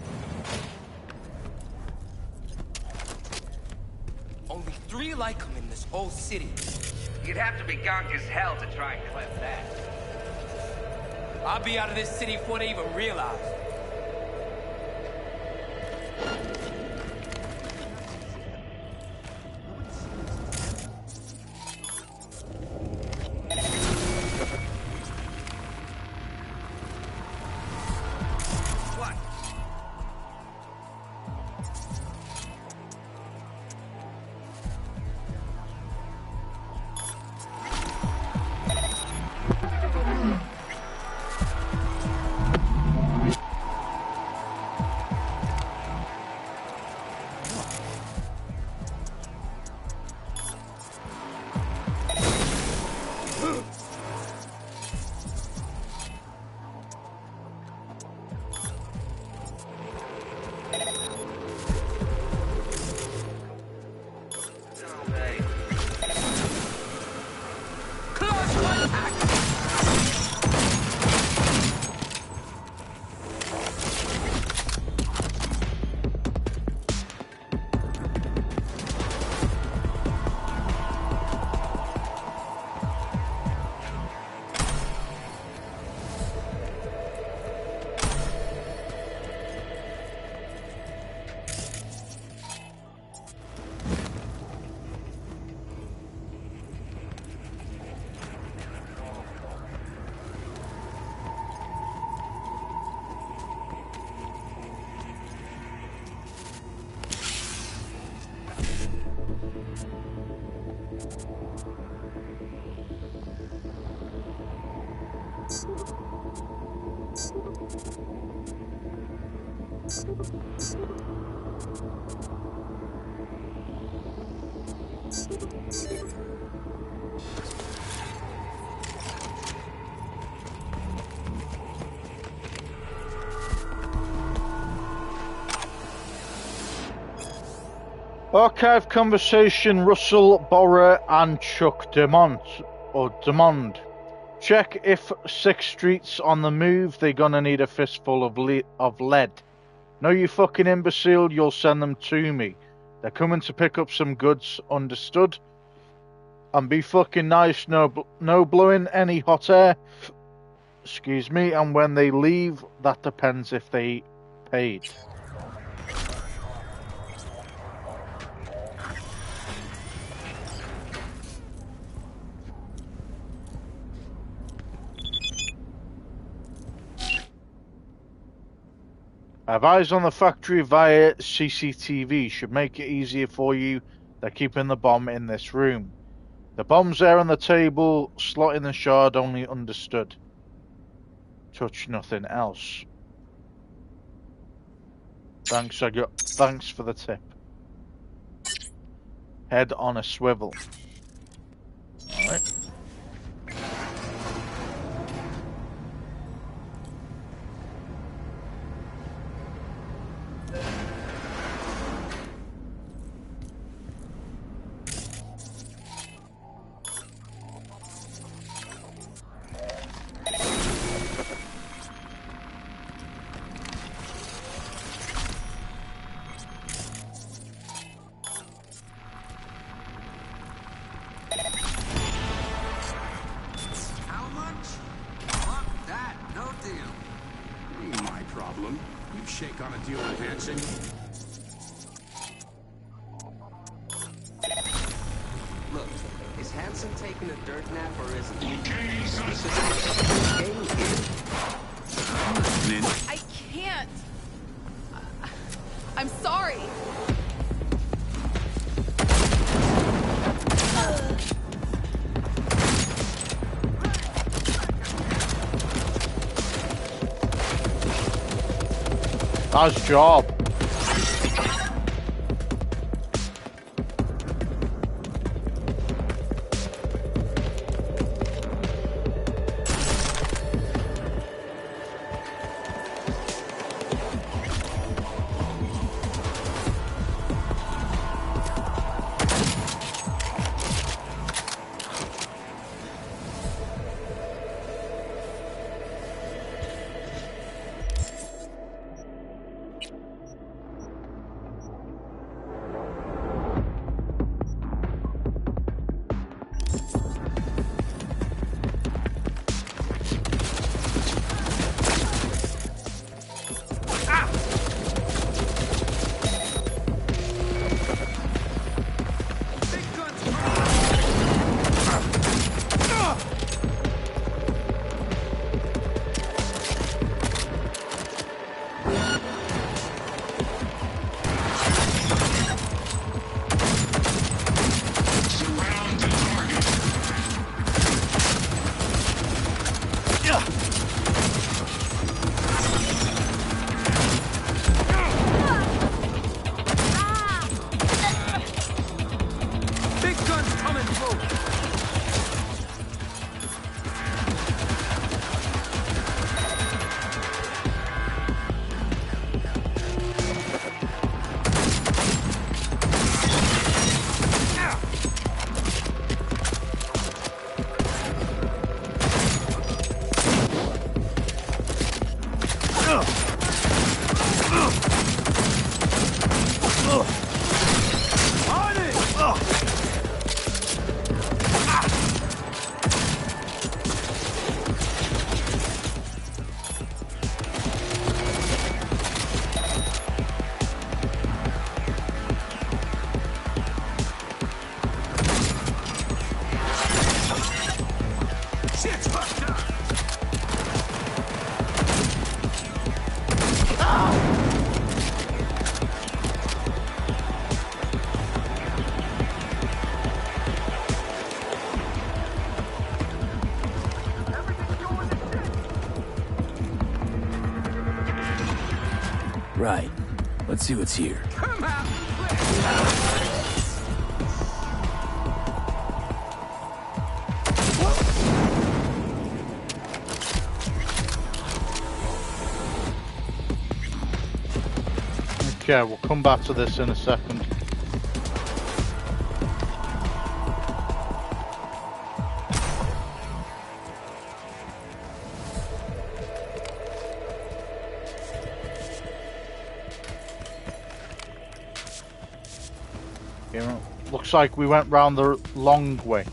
Only 3 like him in this whole city. You'd have to be gonk as hell to try and clip that. I'll be out of this city before they even realize. What? Archive conversation Russell, Borra and Chuck Demont. Check if 6th Street's on the move, they're gonna need a fistful of lead. No, you fucking imbecile, you'll send them to me. They're coming to pick up some goods, understood? And be fucking nice, no blowing any hot air. Excuse me, and when they leave, that depends if they paid. Have eyes on the factory via CCTV. Should make it easier for you. They're keeping the bomb in this room. The bomb's there on the table. Slot in the shard only, understood. Touch nothing else. Thanks for the tip. Head on a swivel. Alright. Arson taking a dirt nap or isn't he? I can't. I'm sorry. Nice job. Right. Let's see what's here. Come out! Okay, we'll come back to this in a second. Yeah, looks like we went round the long way.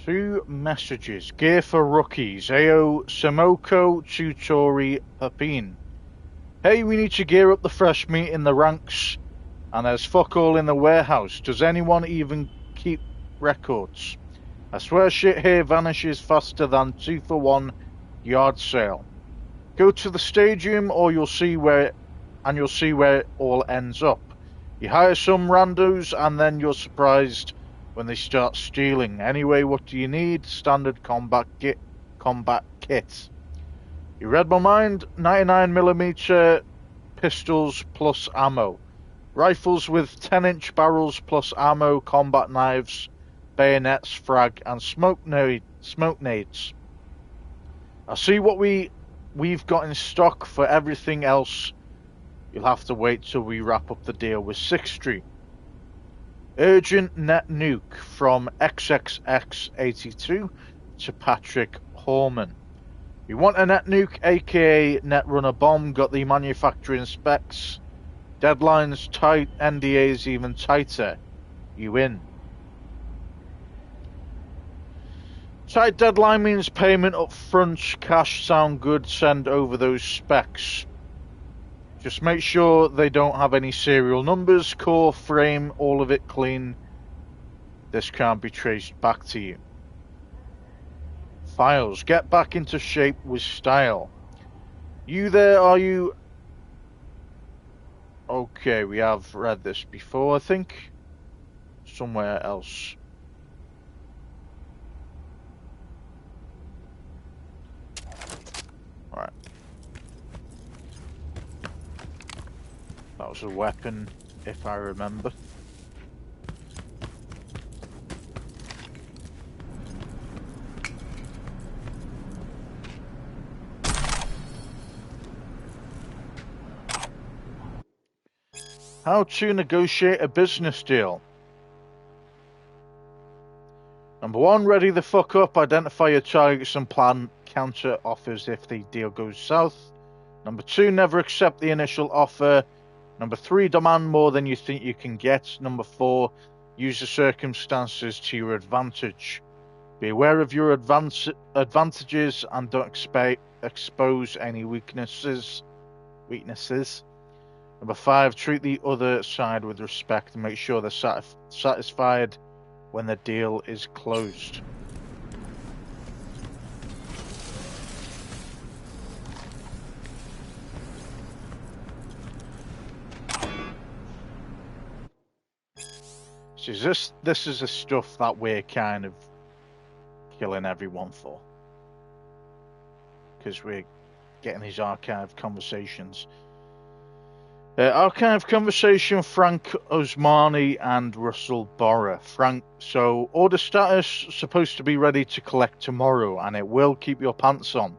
Two messages. Gear for rookies. Ao Samoko Tutori Papin. Hey, we need to gear up the fresh meat in the ranks. And there's fuck all in the warehouse. Does anyone even keep records? I swear shit here vanishes faster than 2 for 1 yard sale. Go to the stadium, or you'll see where it all ends up. You hire some randos, and then you're surprised when they start stealing. Anyway, what do you need? Standard combat kit. You read my mind? 99mm pistols plus ammo. Rifles with 10-inch barrels plus ammo, combat knives, bayonets, frag, and smoke nades. I'll see what we've got in stock. For everything else, you'll have to wait till we wrap up the deal with 6th Street. Urgent net nuke from XXX82 to Patrick Horman. You want a net nuke, aka Netrunner bomb, got the manufacturing specs, deadlines tight, NDAs even tighter. You in. Tight deadline means payment up front, cash sound good, send over those specs. Just make sure they don't have any serial numbers, core, frame, all of it clean. This can't be traced back to you. Files, get back into shape with style. You there, are you? Okay, we have read this before, I think. Somewhere else. Right. That was a weapon, if I remember. How to negotiate a business deal. Number 1, ready the fuck up, identify your targets and plan counter offers if the deal goes south. Number 2, never accept the initial offer. Number 3, demand more than you think you can get. Number 4, use the circumstances to your advantage. Be aware of your advantages and don't expose any weaknesses. Number 5, treat the other side with respect and make sure they're satisfied when the deal is closed. So this is the stuff that we're kind of killing everyone for. Because we're getting these archive conversations. Archive conversation, Frank Osmani and Russell Borra. Frank, so order status supposed to be ready to collect tomorrow, and it will. Keep your pants on.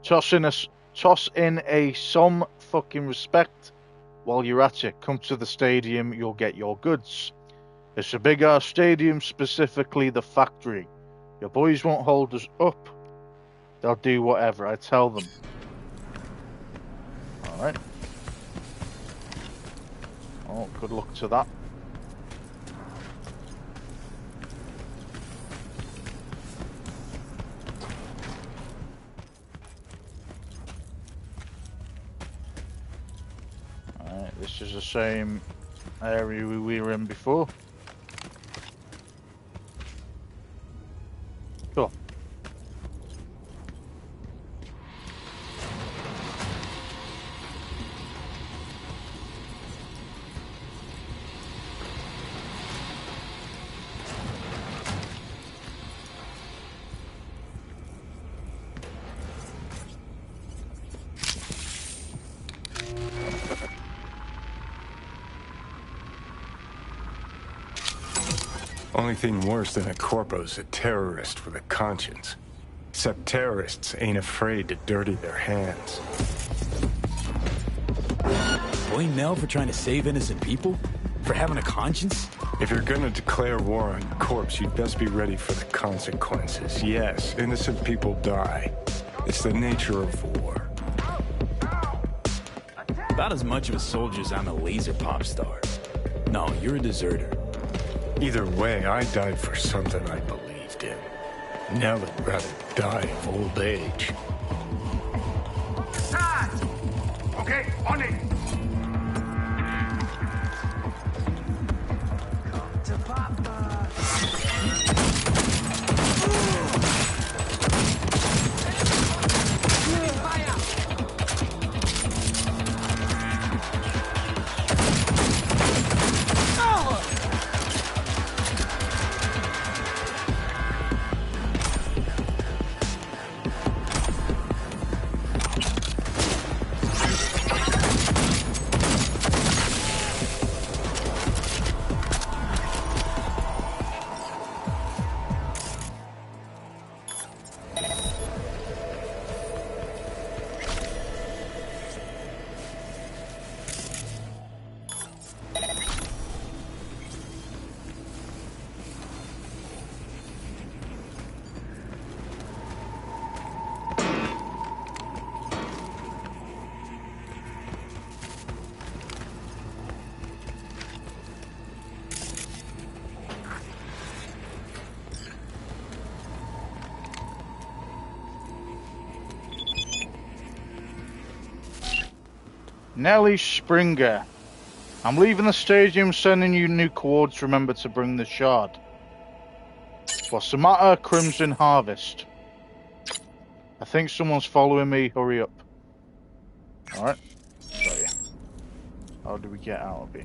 Toss in some fucking respect while you're at it. Come to the stadium, you'll get your goods. It's a big ass stadium, specifically the factory. Your boys won't hold us up. They'll do whatever I tell them. Alright. Oh, good luck to that. Alright, this is the same area we were in before. Cool. Only thing worse than a corpo's a terrorist with a conscience. Except terrorists ain't afraid to dirty their hands. Blame Mel for trying to save innocent people? For having a conscience? If you're gonna declare war on corpse, you'd best be ready for the consequences. Yes, innocent people die. It's the nature of war. About as much of a soldier as I'm a laser pop star. No, you're a deserter. Either way, I died for something I believed in. Nell would rather die of old age. Okay, on it. Nellie Springer. I'm leaving the stadium, sending you new coords. Remember to bring the shard. What's the matter, Crimson Harvest? I think someone's following me. Hurry up. Alright. Got you. How do we get out of here?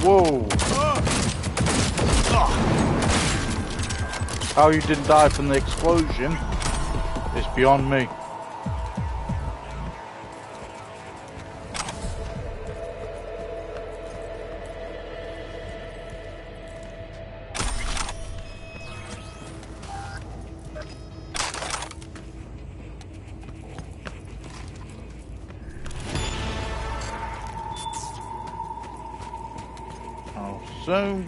Whoa! How you didn't die from the explosion is beyond me. So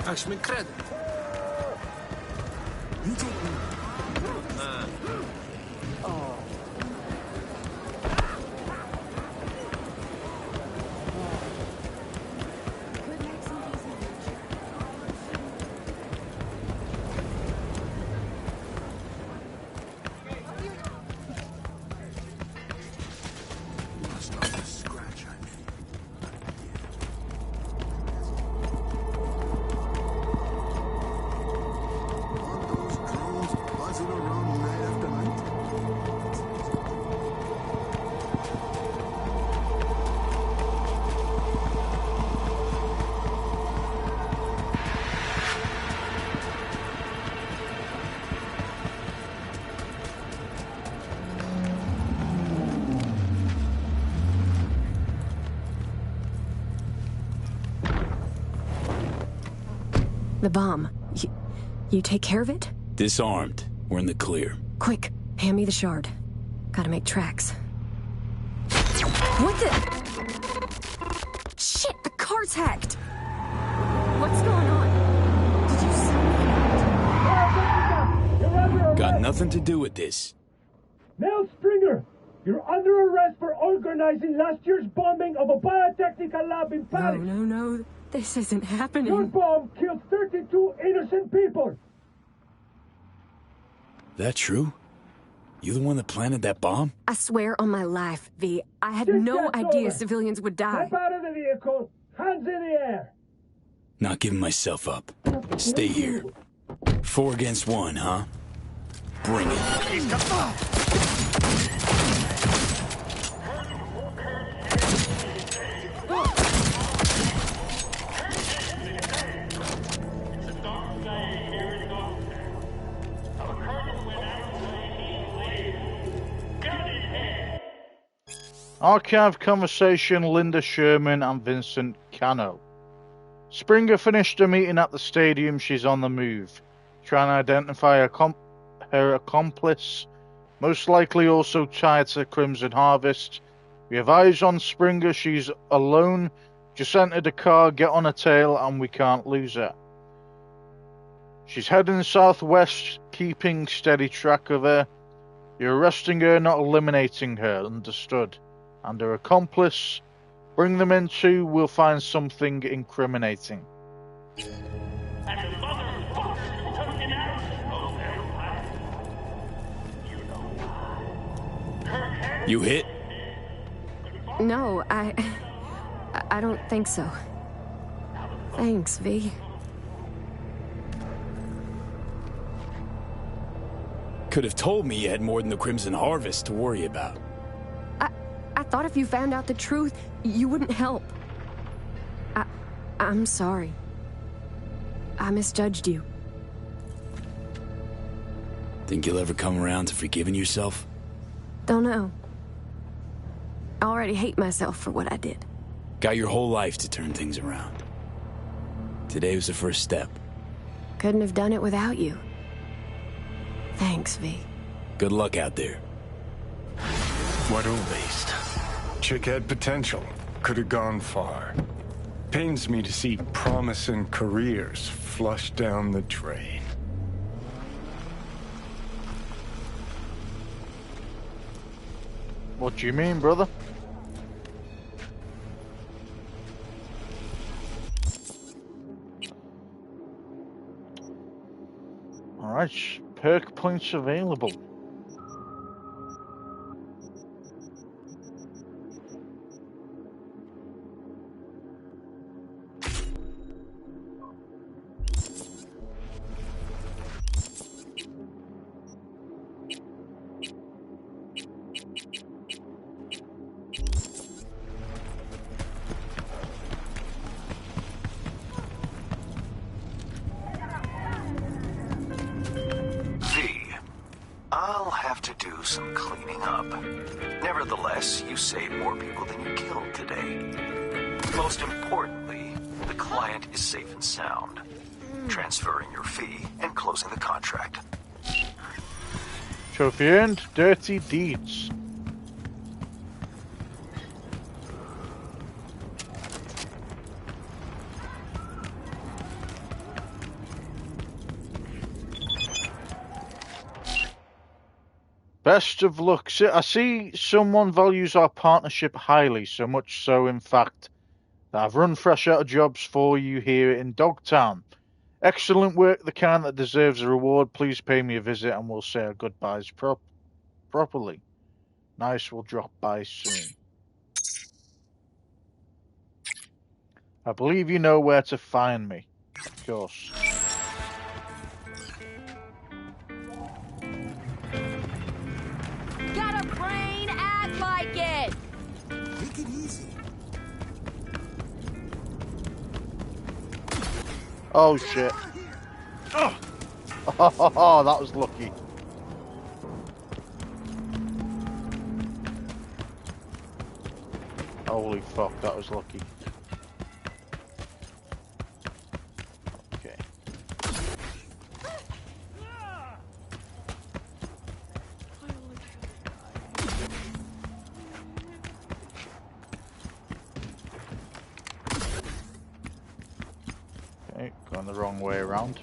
Aż mi kredę. The bomb. You take care of it? Disarmed. We're in the clear. Quick, hand me the shard. Gotta make tracks. What the? Shit, the car's hacked! What's going on? Did you send me? Got nothing to do with this. Mel Springer, you're under arrest for organizing last year's bombing of a biotechnical lab in Paris. No. This isn't happening. Your bomb killed 32 innocent people. That true? You the one that planted that bomb? I swear on my life, V. I had no idea civilians would die. Step out of the vehicle. Hands in the air. Not giving myself up. Stay here. 4 against 1, huh? Bring it. Archive conversation Linda Sherman and Vincent Cano. Springer finished a meeting at the stadium. She's on the move, trying to identify her accomplice, most likely also tied to Crimson Harvest. We have eyes on Springer. She's alone, just entered a car, get on her tail, and we can't lose her. She's heading southwest, keeping steady track of her. You're arresting her, not eliminating her, understood. And her accomplice, bring them in too, we'll find something incriminating. You hit? No, I don't think so. Thanks, V. Could have told me you had more than the Crimson Harvest to worry about. I thought if you found out the truth, you wouldn't help. I'm sorry. I misjudged you. Think you'll ever come around to forgiving yourself? Don't know. I already hate myself for what I did. Got your whole life to turn things around. Today was the first step. Couldn't have done it without you. Thanks, V. Good luck out there. What a waste. Chick had potential. Could have gone far. Pains me to see promising careers flushed down the drain. What do you mean, brother? Alright, perk points available. I'll have to do some cleaning up. Nevertheless, you saved more people than you killed today. Most importantly, the client is safe and sound. Transferring your fee and closing the contract. Trophy earned, dirty deeds. Best of luck. I see someone values our partnership highly, so much so, in fact, that I've run fresh out of jobs for you here in Dogtown. Excellent work, the kind that deserves a reward. Please pay me a visit and we'll say our goodbyes properly. Nice, we'll drop by soon. I believe you know where to find me. Of course. Got a brain? Act like it! Take it easy. Oh shit. Oh, that was lucky. Holy fuck, that was lucky. Okay. Okay, going the wrong way around.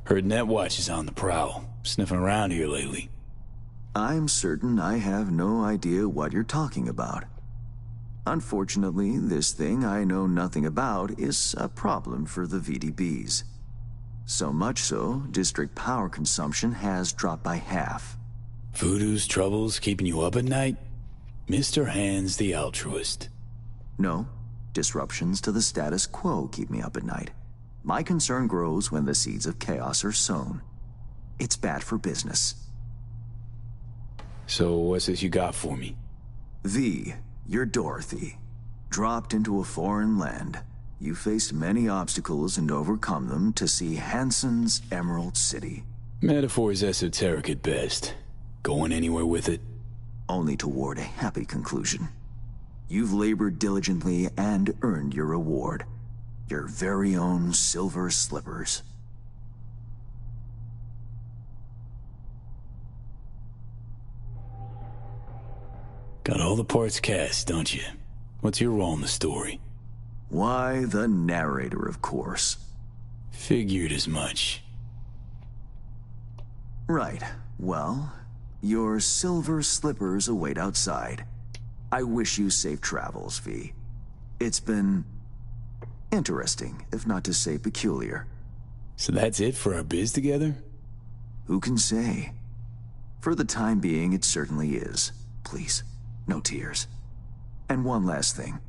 Heard Netwatch is on the prowl. Sniffing around here lately. I'm certain I have no idea what you're talking about. Unfortunately, this thing I know nothing about is a problem for the VDBs. So much so, district power consumption has dropped by half. Voodoo's troubles keeping you up at night? Mr. Hands the altruist. No, disruptions to the status quo keep me up at night. My concern grows when the seeds of chaos are sown. It's bad for business. So what's this you got for me? V, you're Dorothy. Dropped into a foreign land. You faced many obstacles and overcome them to see Hansen's Emerald City. Metaphor's esoteric at best. Going anywhere with it? Only toward a happy conclusion. You've labored diligently and earned your reward. Your very own silver slippers. Got all the parts cast, don't you? What's your role in the story? Why, the narrator, of course. Figured as much. Right. Well, your silver slippers await outside. I wish you safe travels, V. It's been interesting, if not to say peculiar. So that's it for our biz together? Who can say? For the time being, it certainly is. Please, no tears. And one last thing.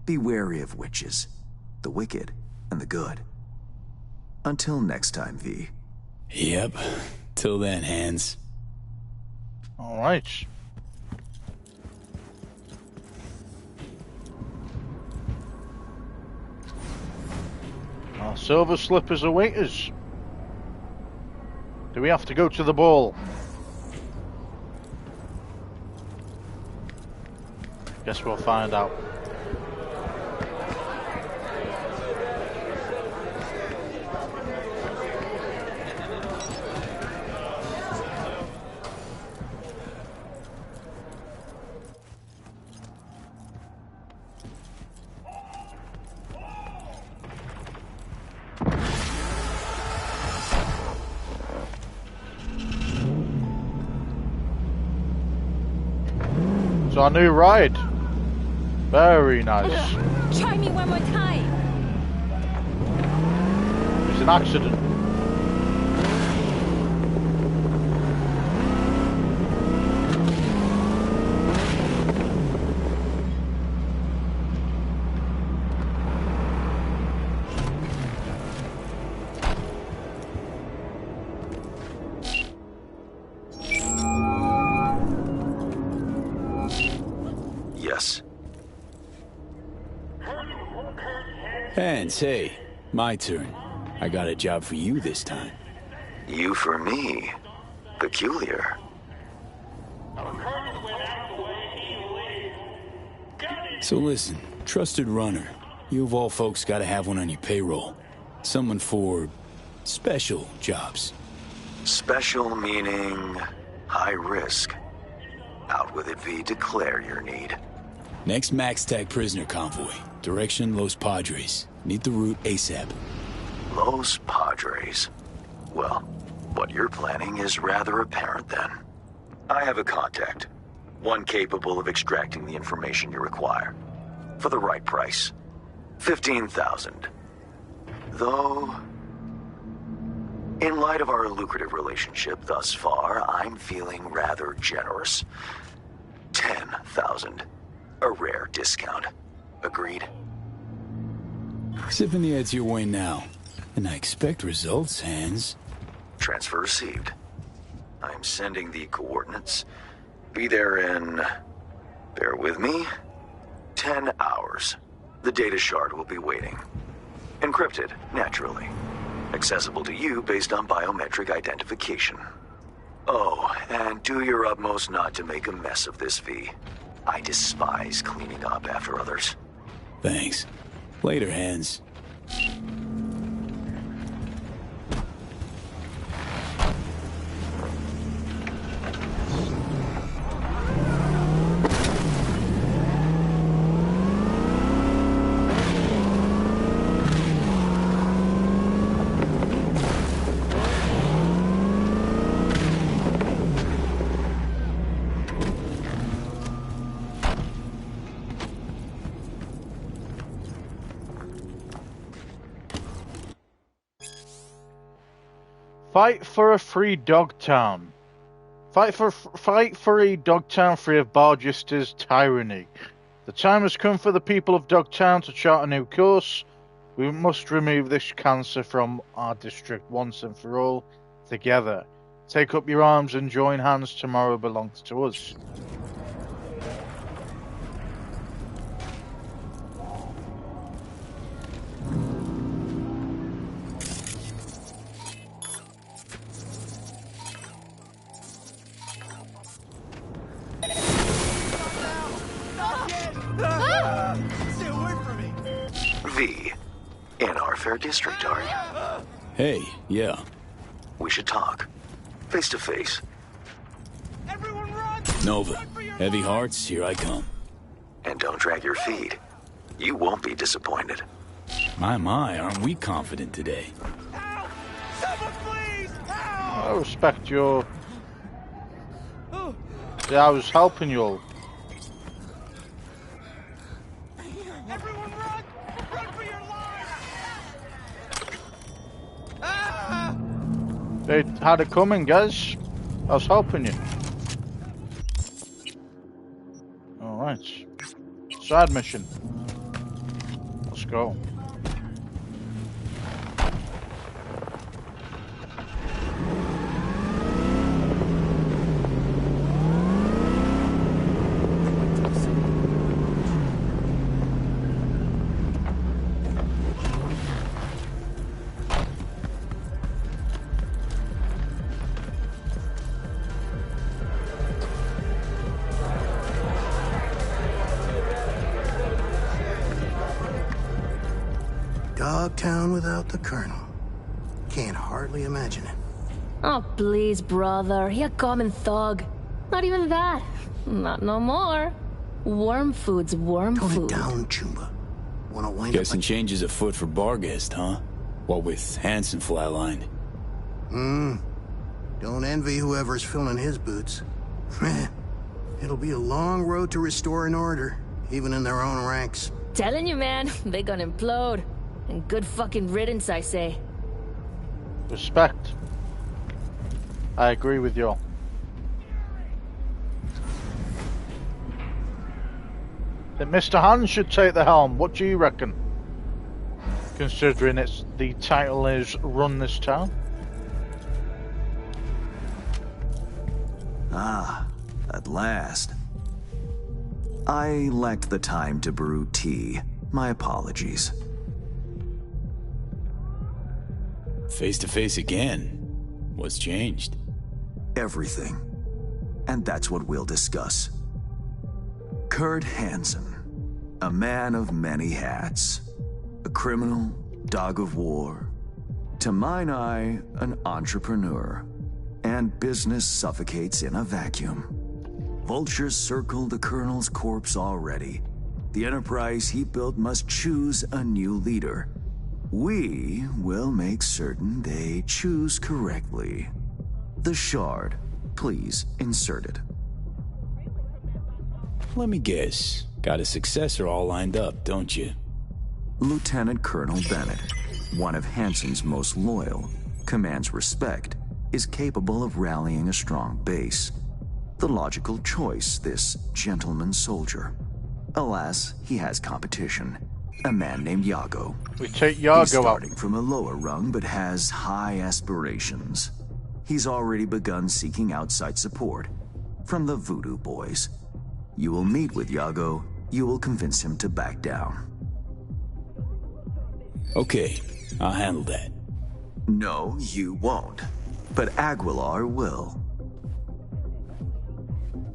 Be wary of witches, the wicked and the good. Until next time, V. Yep. Till then, Hans. All right. Our silver slippers await us. Do we have to go to the ball? Guess we'll find out. It's our new ride. Very nice. Try me one more time. It's an accident. Yes. Hans, hey. My turn. I got a job for you this time. You for me. Peculiar. So listen, trusted runner. You of all folks gotta have one on your payroll. Someone for special jobs. Special meaning high risk. Out with it, V. Declare your need. Next Max Tag prisoner convoy. Direction Los Padres. Need the route ASAP. Los Padres. Well, what you're planning is rather apparent then. I have a contact. One capable of extracting the information you require. For the right price. 15,000. Though, in light of our lucrative relationship thus far, I'm feeling rather generous. 10,000. A rare discount. Agreed? Sipping the heads your way now. And I expect results, Hans. Transfer received. I'm sending the coordinates. Be there in... bear with me. 10 hours. The data shard will be waiting. Encrypted, naturally. Accessible to you based on biometric identification. Oh, and do your utmost not to make a mess of this, V. I despise cleaning up after others. Thanks. Later, Hans. Fight for a free Dogtown. Fight for a Dogtown free of Barjester's tyranny. The time has come for the people of Dogtown to chart a new course. We must remove this cancer from our district once and for all. Together. Take up your arms and join hands. Tomorrow belongs to us. Stay away from me! V. In our fair district, are you? Hey, yeah. We should talk. Face to face. Everyone run! Nova, Heavy hearts, here I come. And don't drag your feet. You won't be disappointed. My, aren't we confident today? I respect your... Yeah, I was helping you all. Everyone run! Run for your lives! They had it coming, guys. I was helping you. Alright. Side mission. Let's go. Dogtown without the Colonel. Can't hardly imagine it. Oh, please, brother. He a common thug. Not even that. Not no more. Worm food's worm Tone food. it down, Chumba. Wanna wind Guessing up changes afoot for Barghest, huh? What with Hansen flatlined? Don't envy whoever's filling his boots. It'll be a long road to restoring order, even in their own ranks. Telling you, man. They gonna implode. And good fucking riddance, I say. Respect. I agree with you all. That Mr. Hans should take the helm. What do you reckon? Considering the title is Run This Town. Ah, at last. I lacked the time to brew tea. My apologies. Face to face again. What's changed? Everything. And that's what we'll discuss. Kurt Hansen, a man of many hats. A criminal, dog of war. To mine eye, an entrepreneur. And business suffocates in a vacuum. Vultures circle the Colonel's corpse already. The enterprise he built must choose a new leader. We will make certain they choose correctly. The shard, please insert it. Let me guess. Got a successor all lined up, don't you? Lieutenant Colonel Bennett, one of Hansen's most loyal, commands respect, is capable of rallying a strong base. The logical choice, this gentleman soldier. Alas, he has competition. A man named Yago. We take Yago He's starting from a lower rung, but has high aspirations. He's already begun seeking outside support from the Voodoo Boys. You will meet with Yago. You will convince him to back down. Okay, I'll handle that. No, you won't. But Aguilar will.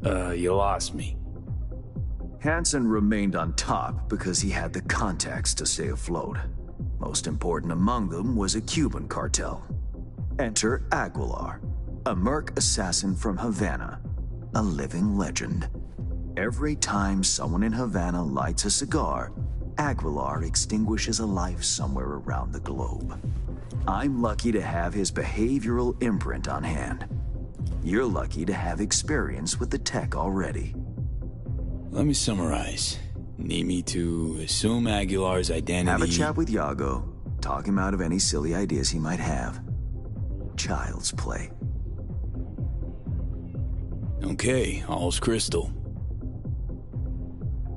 You lost me. Hansen remained on top because he had the contacts to stay afloat. Most important among them was a Cuban cartel. Enter Aguilar, a merc assassin from Havana, a living legend. Every time someone in Havana lights a cigar, Aguilar extinguishes a life somewhere around the globe. I'm lucky to have his behavioral imprint on hand. You're lucky to have experience with the tech already. Let me summarize. Need me to assume Aguilar's identity... Have a chat with Yago. Talk him out of any silly ideas he might have. Child's play. Okay, all's crystal.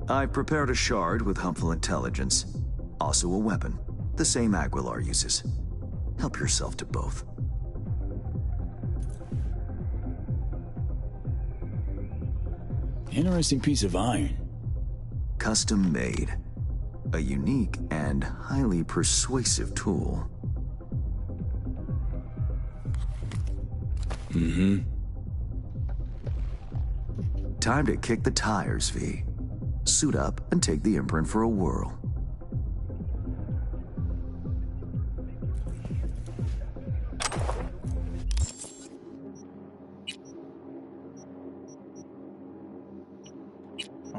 I prepared a shard with helpful intelligence. Also a weapon, the same Aguilar uses. Help yourself to both. Interesting piece of iron. Custom made. A unique and highly persuasive tool. Time to kick the tires, V. Suit up and take the imprint for a whirl.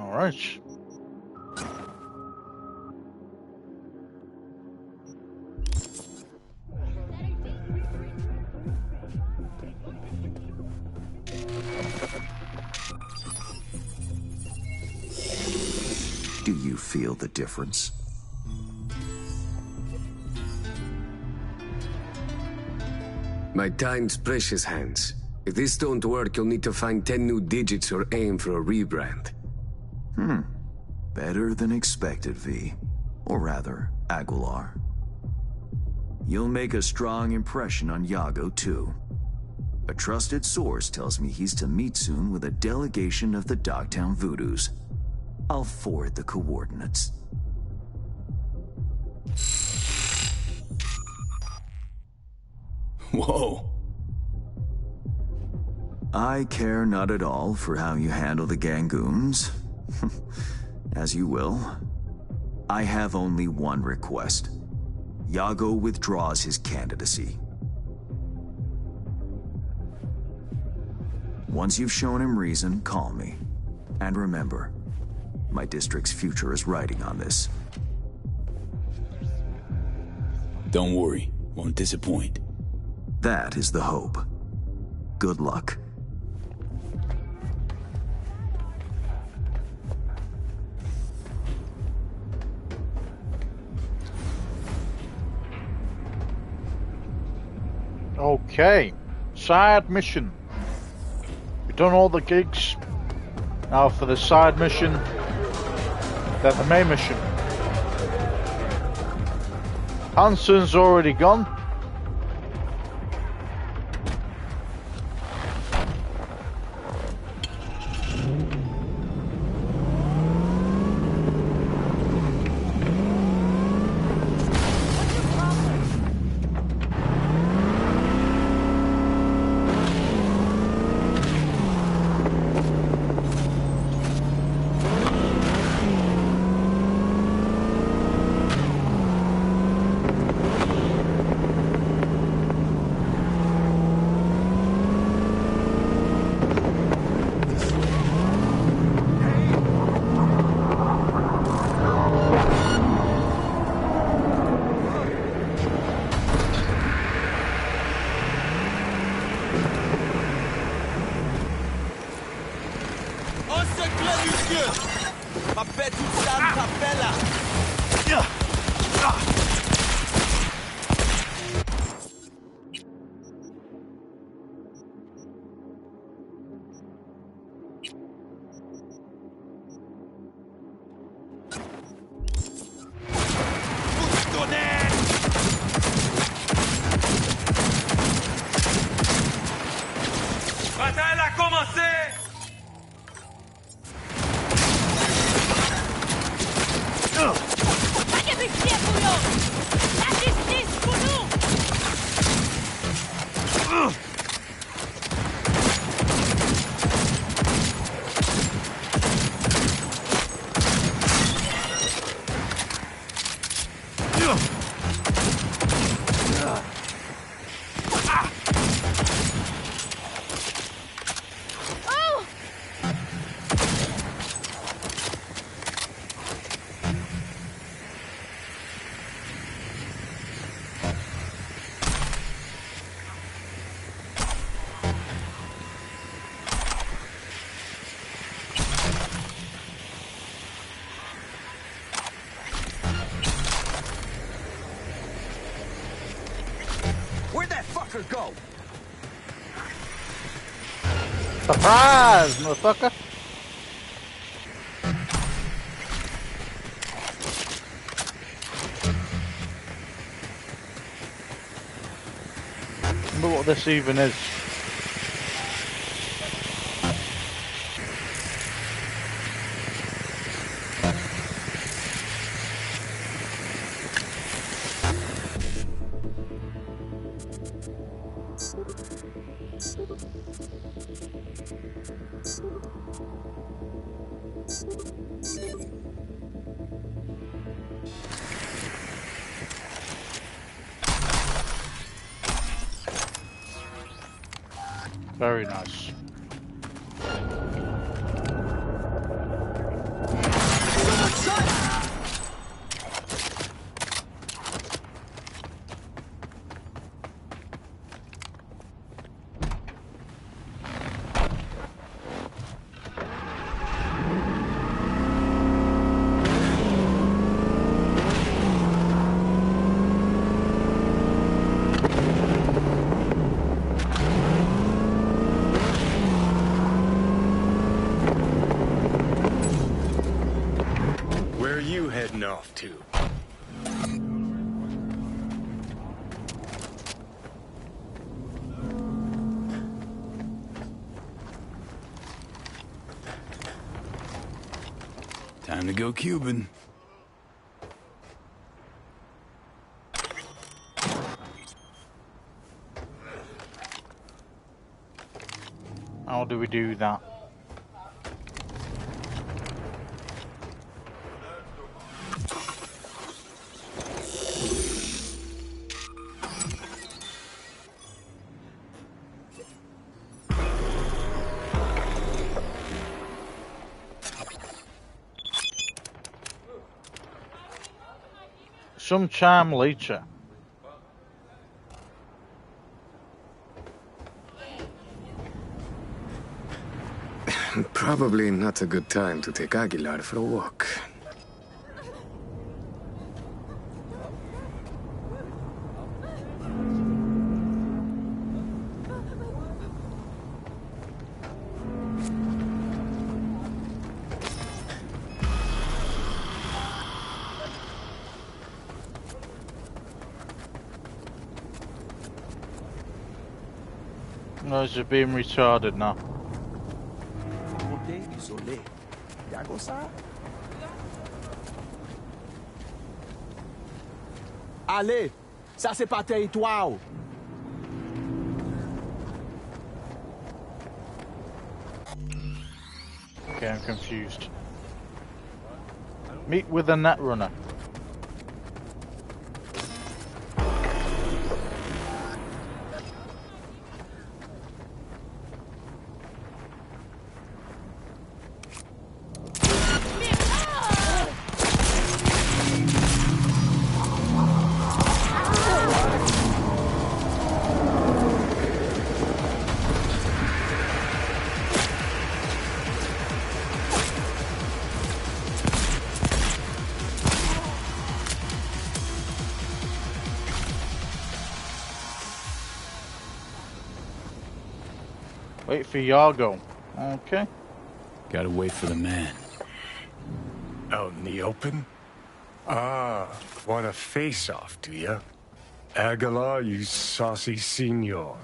All right. Do you feel the difference? My time's precious, Hans. If this don't work, you'll need to find 10 new digits or aim for a rebrand. Better than expected, V. Or rather, Aguilar. You'll make a strong impression on Yago, too. A trusted source tells me he's to meet soon with a delegation of the Dogtown Voodoos. I'll forward the coordinates. Whoa. I care not at all for how you handle the Gangoons. As you will. I have only one request. Yago withdraws his candidacy. Once you've shown him reason, call me. And remember, my district's future is riding on this. Don't worry, won't disappoint. That is the hope. Good luck. Okay, side mission. We've done all the gigs. Now for the side mission, then the main mission. Hansen's already gone. Bataille a commencé! Where'd that fucker go? Surprise, motherfucker! Wonder what this even is. Very nice. Time to go Cuban. How do we do that? Sometime later. Probably not a good time to take Aguilar for a walk. No, it's just being retarded now. Allez, ça c'est pas territoire. Okay, I'm confused. Meet with the Netrunner. Wait for Yargo. Okay. Gotta wait for the man. Out in the open? Ah, want a face-off, do ya? Aguilar, you saucy senor.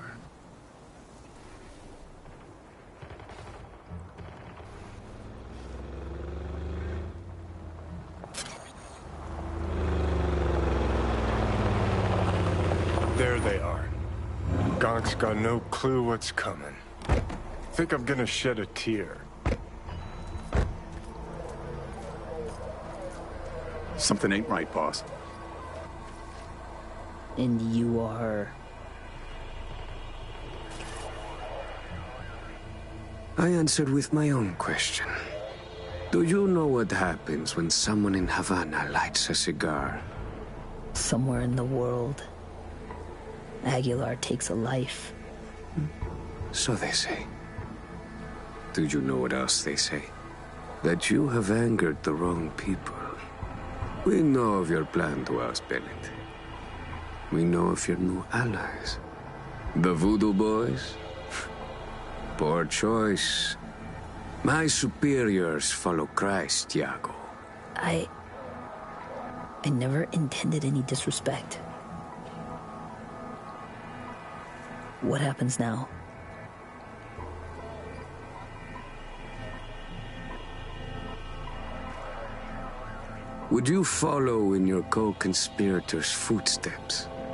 There they are. Gonk's got no clue what's coming. Think I'm gonna shed a tear. Something ain't right, boss. And you are... I answered with my own question. Do you know what happens when someone in Havana lights a cigar? Somewhere in the world, Aguilar takes a life. So they say. Do you know what else they say? That you have angered the wrong people. We know of your plan to oust Bennett. We know of your new allies. The Voodoo Boys? Poor choice. My superiors follow Christ, Iago. I never intended any disrespect. What happens now? Would you follow in your co-conspirators' footsteps?